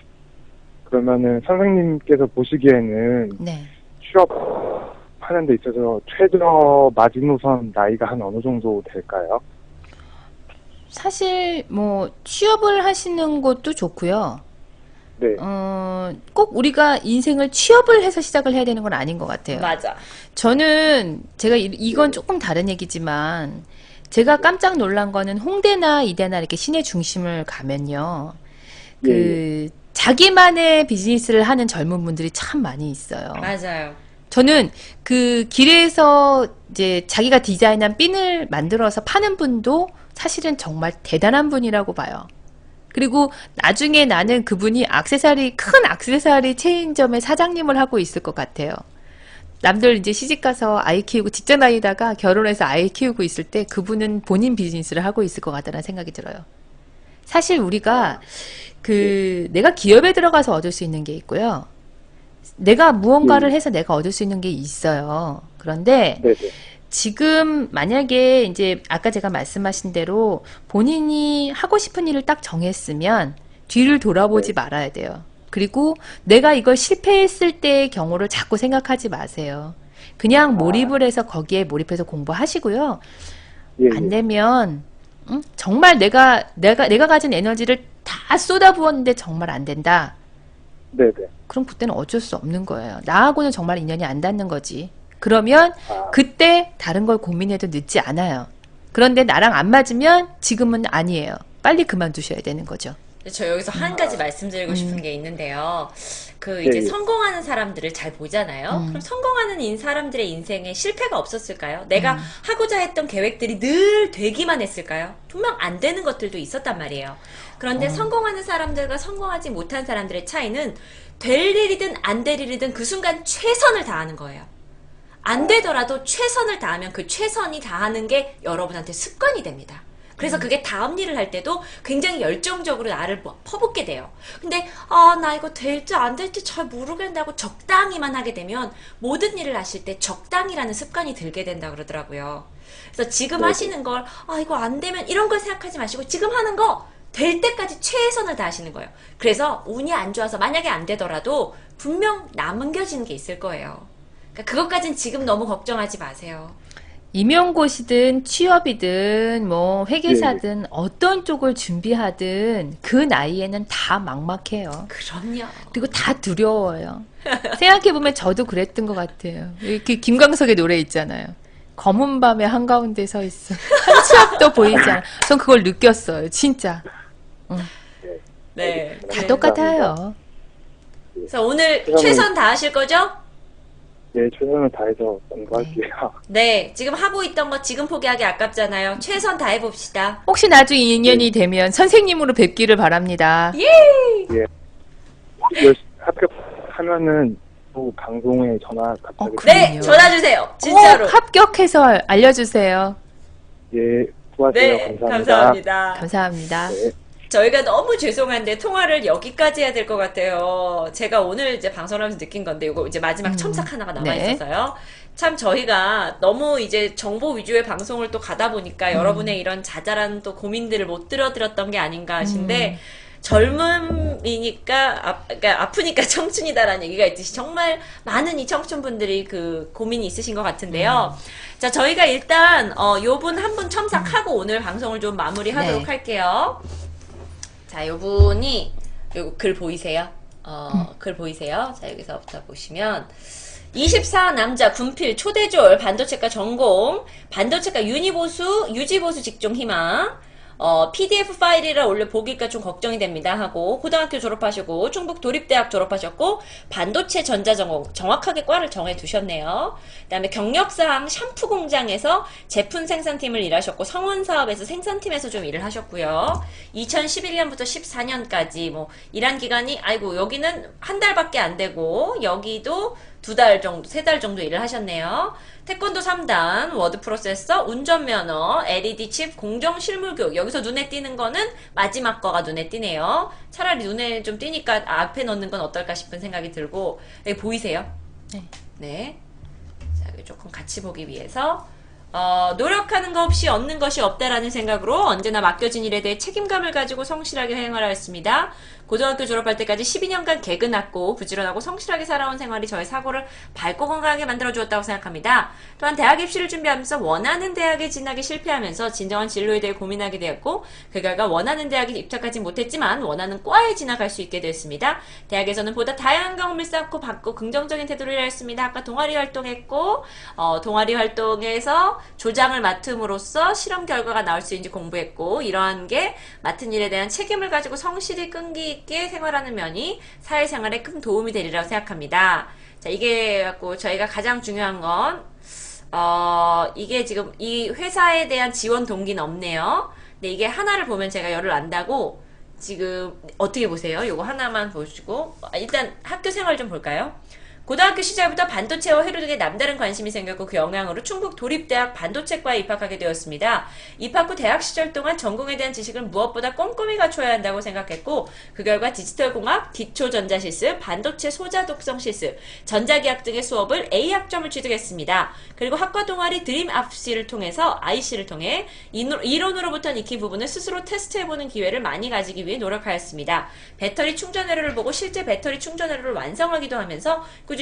그러면은 선생님께서 보시기에는 네. 취업하는 데 있어서 최저 마지노선 나이가 한 어느 정도 될까요? 사실 뭐 취업을 하시는 것도 좋고요. 네. 꼭 우리가 인생을 취업을 해서 시작을 해야 되는 건 아닌 것 같아요. 맞아. 저는 제가 이건 조금 다른 얘기지만 제가 깜짝 놀란 거는 홍대나 이대나 이렇게 시내 중심을 가면요. 자기만의 비즈니스를 하는 젊은 분들이 참 많이 있어요. 맞아요. 저는 그 길에서 이제 자기가 디자인한 핀을 만들어서 파는 분도 사실은 정말 대단한 분이라고 봐요. 그리고 나중에 나는 그분이 큰 액세서리 체인점의 사장님을 하고 있을 것 같아요. 남들 이제 시집가서 아이 키우고 직장 다니다가 결혼해서 아이 키우고 있을 때 그분은 본인 비즈니스를 하고 있을 것 같다는 생각이 들어요. 사실 우리가 내가 기업에 들어가서 얻을 수 있는 게 있고요. 내가 무언가를 해서 내가 얻을 수 있는 게 있어요. 그런데 네네. 지금 만약에 이제 아까 제가 말씀하신 대로 본인이 하고 싶은 일을 딱 정했으면 뒤를 돌아보지 말아야 돼요. 그리고 내가 이걸 실패했을 때의 경우를 자꾸 생각하지 마세요. 그냥 몰입을 해서 거기에 몰입해서 공부하시고요. 예, 안 예. 되면 정말 내가 가진 에너지를 다 쏟아부었는데 정말 안 된다. 네네. 그럼 그때는 어쩔 수 없는 거예요. 나하고는 정말 인연이 안 닿는 거지. 그러면 그때 다른 걸 고민해도 늦지 않아요. 그런데 나랑 안 맞으면 지금은 아니에요. 빨리 그만두셔야 되는 거죠. 저 여기서 한 가지 말씀드리고 싶은 게 있는데요. 이제 예. 성공하는 사람들을 잘 보잖아요. 그럼 성공하는 사람들의 인생에 실패가 없었을까요? 내가 하고자 했던 계획들이 늘 되기만 했을까요? 분명 안 되는 것들도 있었단 말이에요. 그런데 성공하는 사람들과 성공하지 못한 사람들의 차이는 될 일이든 안 될 일이든 그 순간 최선을 다하는 거예요. 안 되더라도 최선을 다하면 그 최선이 다하는 게 여러분한테 습관이 됩니다. 그래서 그게 다음 일을 할 때도 굉장히 열정적으로 나를 퍼붓게 돼요. 근데 나 이거 될지 안 될지 잘 모르겠다고 적당히만 하게 되면 모든 일을 하실 때 적당히라는 습관이 들게 된다 그러더라고요. 그래서 지금 하시는 걸 이거 안 되면 이런 걸 생각하지 마시고 지금 하는 거 될 때까지 최선을 다하시는 거예요. 그래서 운이 안 좋아서 만약에 안 되더라도 분명 남겨지는 게 있을 거예요. 그러니까 그것까진 지금 너무 걱정하지 마세요. 임용고시든 취업이든 뭐 회계사든 어떤 쪽을 준비하든 그 나이에는 다 막막해요. 그럼요. 그리고 다 두려워요. 생각해보면 저도 그랬던 것 같아요. 이렇게 김광석의 노래 있잖아요. 검은 밤에 한가운데 서 있어. 한 치 앞도 보이지 않아. 전 그걸 느꼈어요. 진짜. 네. 다 똑같아요. 그래서 오늘 그러면- 최선 다하실 거죠? 네, 최선을 다해서 공부할게요. 네. 지금 하고 있던 거 지금 포기하기 아깝잖아요. 최선 다해봅시다. 혹시 나중에 인연이 되면 선생님으로 뵙기를 바랍니다. 합격하면은 또 방송에 전화 갑자기. 그래요? 네. 전화 주세요. 진짜로. 꼭 합격해서 알려주세요. 예, 수고하세요. 네. 감사합니다. 감사합니다. 감사합니다. 네. 저희가 너무 죄송한데 통화를 여기까지 해야 될 것 같아요. 제가 오늘 이제 방송을 하면서 느낀 건데 이거 이제 마지막 첨삭 하나가 남아 네. 있어서요. 참 저희가 너무 이제 정보 위주의 방송을 또 가다 보니까 여러분의 이런 자잘한 또 고민들을 못 들어드렸던 게 아닌가 하신데 젊음이니까 그러니까 아프니까 청춘이다라는 얘기가 있듯이 정말 많은 이 청춘분들이 그 고민이 있으신 것 같은데요. 자, 저희가 일단 요분 한 분 첨삭하고 오늘 방송을 좀 마무리하도록 네. 할게요. 자, 요분이 요 글 보이세요? 글 보이세요? 자, 여기서부터 보시면 24 남자 군필 초대졸 반도체과 전공 반도체과 유지보수 직종 희망 PDF 파일이라 원래 보기가 좀 걱정이 됩니다 하고 고등학교 졸업하시고 충북 도립대학 졸업하셨고 반도체 전자전공 정확하게 과를 정해 두셨네요. 그 다음에 경력사항 샴푸 공장에서 제품 생산팀을 일하셨고 성원사업에서 생산팀에서 좀 일을 하셨고요. 2011년부터 14년까지 뭐 일한 기간이 아이고 여기는 한 달밖에 안 되고 여기도 2달 정도, 3달 정도 일을 하셨네요. 태권도 3단, 워드 프로세서, 운전면허, LED 칩, 공정 실물 교육. 여기서 눈에 띄는 거는 마지막 거가 눈에 띄네요. 차라리 눈에 좀 띄니까 앞에 넣는 건 어떨까 싶은 생각이 들고. 여기 보이세요? 네. 네. 자, 여기 조금 같이 보기 위해서. 노력하는 거 없이 얻는 것이 없다라는 생각으로 언제나 맡겨진 일에 대해 책임감을 가지고 성실하게 생활하였습니다. 고등학교 졸업할 때까지 12년간 개근했고 부지런하고 성실하게 살아온 생활이 저의 사고를 밝고 건강하게 만들어주었다고 생각합니다. 또한 대학 입시를 준비하면서 원하는 대학에 진학에 실패하면서 진정한 진로에 대해 고민하게 되었고 그 결과 원하는 대학에 입학하지 못했지만 원하는 과에 진학할 수 있게 되었습니다. 대학에서는 보다 다양한 경험을 쌓고 받고 긍정적인 태도를 했습니다. 아까 동아리 활동했고 동아리 활동에서 조장을 맡음으로써 실험 결과가 나올 수 있는지 공부했고 이러한 게 맡은 일에 대한 책임을 가지고 성실히 끈기 있게 생활하는 면이 사회생활에 큰 도움이 되리라고 생각합니다. 자, 이게 갖고 저희가 가장 중요한 건 이게 지금 이 회사에 대한 지원 동기는 없네요. 근데 이게 하나를 보면 제가 열을 안다고 지금 어떻게 보세요? 요거 하나만 보시고 일단 학교 생활 좀 볼까요? 고등학교 시절부터 반도체와 회로 등에 남다른 관심이 생겼고 그 영향으로 충북 도립대학 반도체과에 입학하게 되었습니다. 입학 후 대학 시절 동안 전공에 대한 지식을 무엇보다 꼼꼼히 갖춰야 한다고 생각했고 그 결과 디지털공학, 기초전자실습, 반도체 소자 독성 실습, 전자기학 등의 수업을 A학점을 취득했습니다. 그리고 학과 동아리 드림 IC를 통해 이론으로부터 익힌 부분을 스스로 테스트해보는 기회를 많이 가지기 위해 노력하였습니다. 배터리 충전회로를 보고 실제 배터리 충전회로를 완성하기도 하면서 꾸준히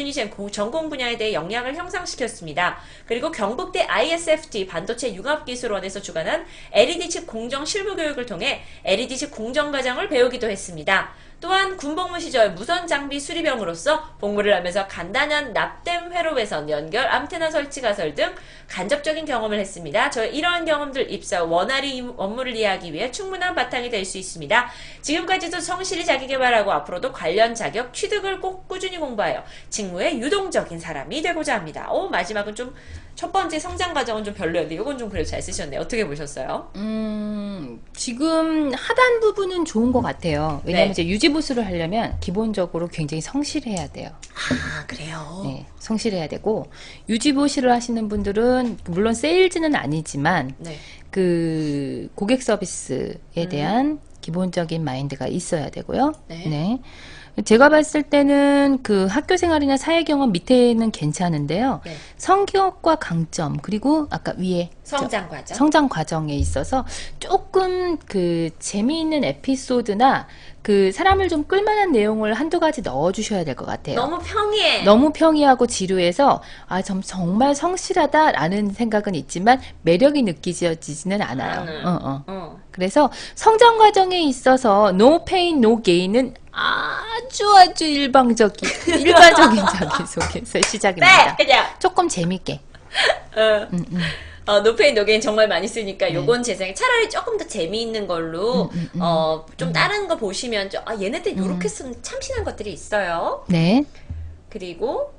전공 분야에 대해 역량을 형성시켰습니다. 그리고 경북대 ISFT 반도체 융합기술원에서 주관한 LED칩 공정 실무 교육을 통해 LED칩 공정 과정을 배우기도 했습니다. 또한 군복무 시절 무선 장비 수리병으로서 복무를 하면서 간단한 납땜 회로 외선, 연결, 안테나 설치 가설 등 간접적인 경험을 했습니다. 저의 이러한 경험들 입사 후 원활히 업무를 이해하기 위해 충분한 바탕이 될 수 있습니다. 지금까지도 성실히 자기개발하고 앞으로도 관련 자격 취득을 꼭 꾸준히 공부하여 직무에 유동적인 사람이 되고자 합니다. 마지막은 좀 첫 번째 성장 과정은 좀 별로였는데 이건 좀 그래도 잘 쓰셨네요. 어떻게 보셨어요? 지금 하단 부분은 좋은 것 같아요. 왜냐하면 네. 이제 유지보수를 하려면 기본적으로 굉장히 성실해야 돼요. 아, 그래요? 네, 성실해야 되고 유지보수를 하시는 분들은 물론 세일즈는 아니지만 네. 그 고객 서비스에 대한 기본적인 마인드가 있어야 되고요. 네. 제가 봤을 때는 그 학교 생활이나 사회 경험 밑에는 괜찮은데요. 네. 성격과 강점 그리고 아까 위에 성장 과정. 성장 과정에 있어서 조금 그 재미있는 에피소드나 그 사람을 좀 끌만한 내용을 한두 가지 넣어주셔야 될 것 같아요. 너무 평이해. 너무 평이하고 지루해서 정말 성실하다라는 생각은 있지만 매력이 느껴지지는 않아요. 그래서 성장 과정에 있어서 no pain, no gain은 아주 일반적인 자기소개서 시작입니다. 네, 그냥. 조금 재밌게. 노페인 노게인 정말 많이 쓰니까 요건 제 생각에 차라리 조금 더 재미있는 걸로 좀 다른 거 보시면 얘네들 요렇게 쓰면 참신한 것들이 있어요. 네. 그리고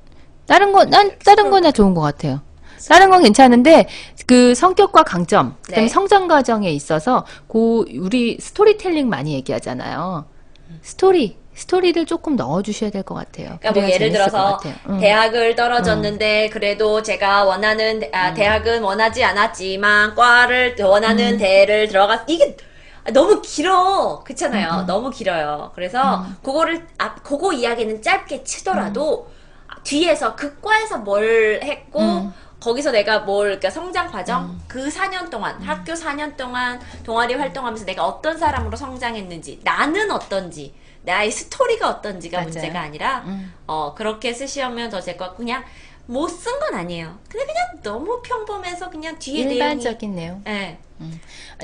다른 거나 좋은 것 같아요. 다른 건 괜찮은데 그 성격과 강점, 그다음에 네. 성장 과정에 있어서 우리 스토리텔링 많이 얘기하잖아요. 스토리를 조금 넣어주셔야 될 것 같아요. 그러니까 뭐 그래야 예를 재밌을 들어서 것 같아요. 대학을 떨어졌는데 그래도 제가 원하는 대학은 원하지 않았지만 과를 원하는 대를 이게 너무 길어. 그렇잖아요. 너무 길어요. 그래서 그거 이야기는 짧게 치더라도 뒤에서 그 과에서 뭘 했고 거기서 내가 그러니까 성장 과정, 그 4년 동안, 학교 4년 동안 동아리 활동하면서 내가 어떤 사람으로 성장했는지, 나는 어떤지, 나의 스토리가 어떤지가 맞아요. 문제가 아니라, 그렇게 쓰시면 더 될 것 같고, 그냥 못 쓴 건 아니에요. 근데 그냥 너무 평범해서 그냥 뒤에 일반적인 내용. 네.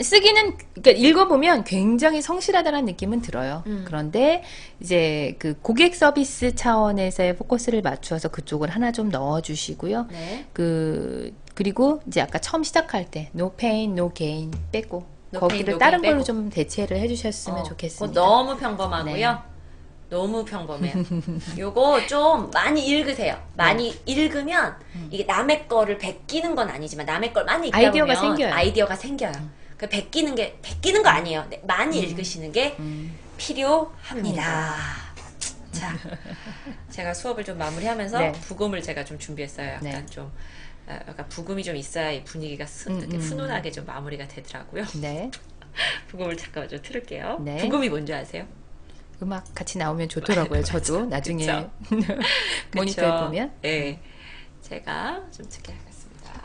쓰기는 그러니까 읽어보면 굉장히 성실하다는 느낌은 들어요. 그런데 이제 그 고객 서비스 차원에서의 포커스를 맞추어서 그쪽을 하나 좀 넣어주시고요. 네. 그리고 이제 아까 처음 시작할 때 no pain, no gain 빼고 No 거기를 pain, no 다른 gain 걸로 빼고. 좀 대체를 해주셨으면 그거 좋겠습니다. 너무 평범하고요. 네. 너무 평범해요. 요거 좀 많이 읽으세요. 많이 읽으면 이게 남의 거를 베끼는 건 아니지만 남의 걸 많이 읽다 아이디어가 보면 생겨요. 아이디어가 생겨요. 그 베끼는 거 아니에요. 네, 많이 읽으시는 게 필요합니다. 자, 제가 수업을 좀 마무리하면서 네. 부금을 제가 좀 준비했어요. 약간 네. 좀 약간 부금이 좀 있어야 이 분위기가 이렇게 훈훈하게 좀 마무리가 되더라고요. 네. 부금을 잠깐만 좀 틀을게요. 네. 부금이 뭔지 아세요? 음악 같이 나오면 좋더라고요. 저도 나중에 모니터에 그쵸? 보면. 네. 제가 좀 듣게 하겠습니다.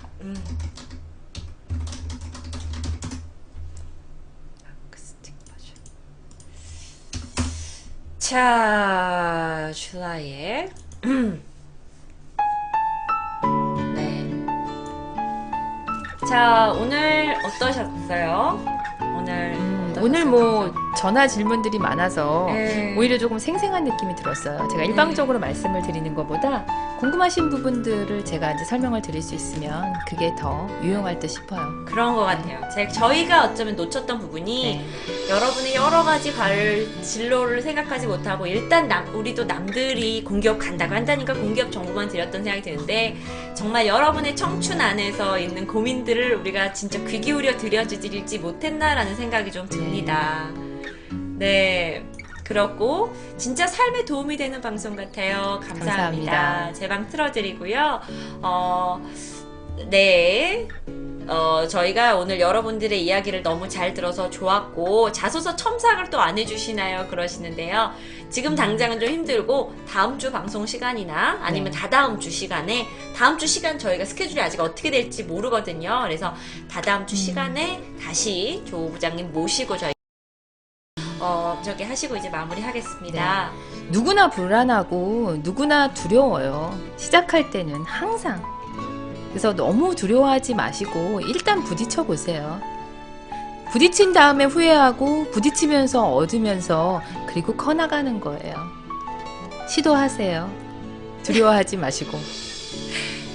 자, 줄라이에. 네. 자, 오늘 어떠셨어요? 오늘 뭐 전화 질문들이 많아서 네. 오히려 조금 생생한 느낌이 들었어요. 제가 일방적으로 말씀을 드리는 것보다 궁금하신 부분들을 제가 이제 설명을 드릴 수 있으면 그게 더 유용할 듯 싶어요. 그런 것 같아요. 저희가 어쩌면 놓쳤던 부분이 네. 여러분의 여러 가지 진로를 생각하지 못하고 일단 우리도 남들이 공기업 간다고 한다니까 공기업 정보만 드렸던 생각이 드는데 정말 여러분의 청춘 안에서 있는 고민들을 우리가 진짜 귀 기울여 드려드리지 못했나라는 생각이 좀 듭니다. 네. 그렇고 진짜 삶에 도움이 되는 방송 같아요. 감사합니다. 감사합니다. 제 방 틀어드리고요. 네. 저희가 오늘 여러분들의 이야기를 너무 잘 들어서 좋았고 자소서 첨삭을 또 안 해주시나요? 그러시는데요. 지금 당장은 좀 힘들고 다음 주 방송 시간이나 아니면 네. 다다음 주 시간에 다음 주 시간 저희가 스케줄이 아직 어떻게 될지 모르거든요. 그래서 다다음 주 시간에 다시 조 부장님 모시고 저희 저기 하시고 이제 마무리하겠습니다. 누구나 불안하고 누구나 두려워요. 시작할 때는 항상. 그래서 너무 두려워하지 마시고 일단 부딪혀 보세요. 부딪힌 다음에 후회하고 부딪히면서 얻으면서 그리고 커나가는 거예요. 시도하세요. 두려워하지 마시고.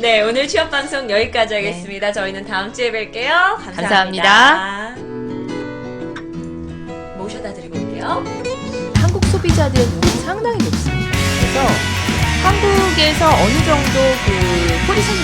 네, 오늘 취업 방송 여기까지 하겠습니다. 저희는 다음 주에 뵐게요. 감사합니다. 모셔다 드리고 올게요. 한국 소비자들의 눈이 상당히 높습니다. 그래서 한국에서 어느 정도 그 포지션이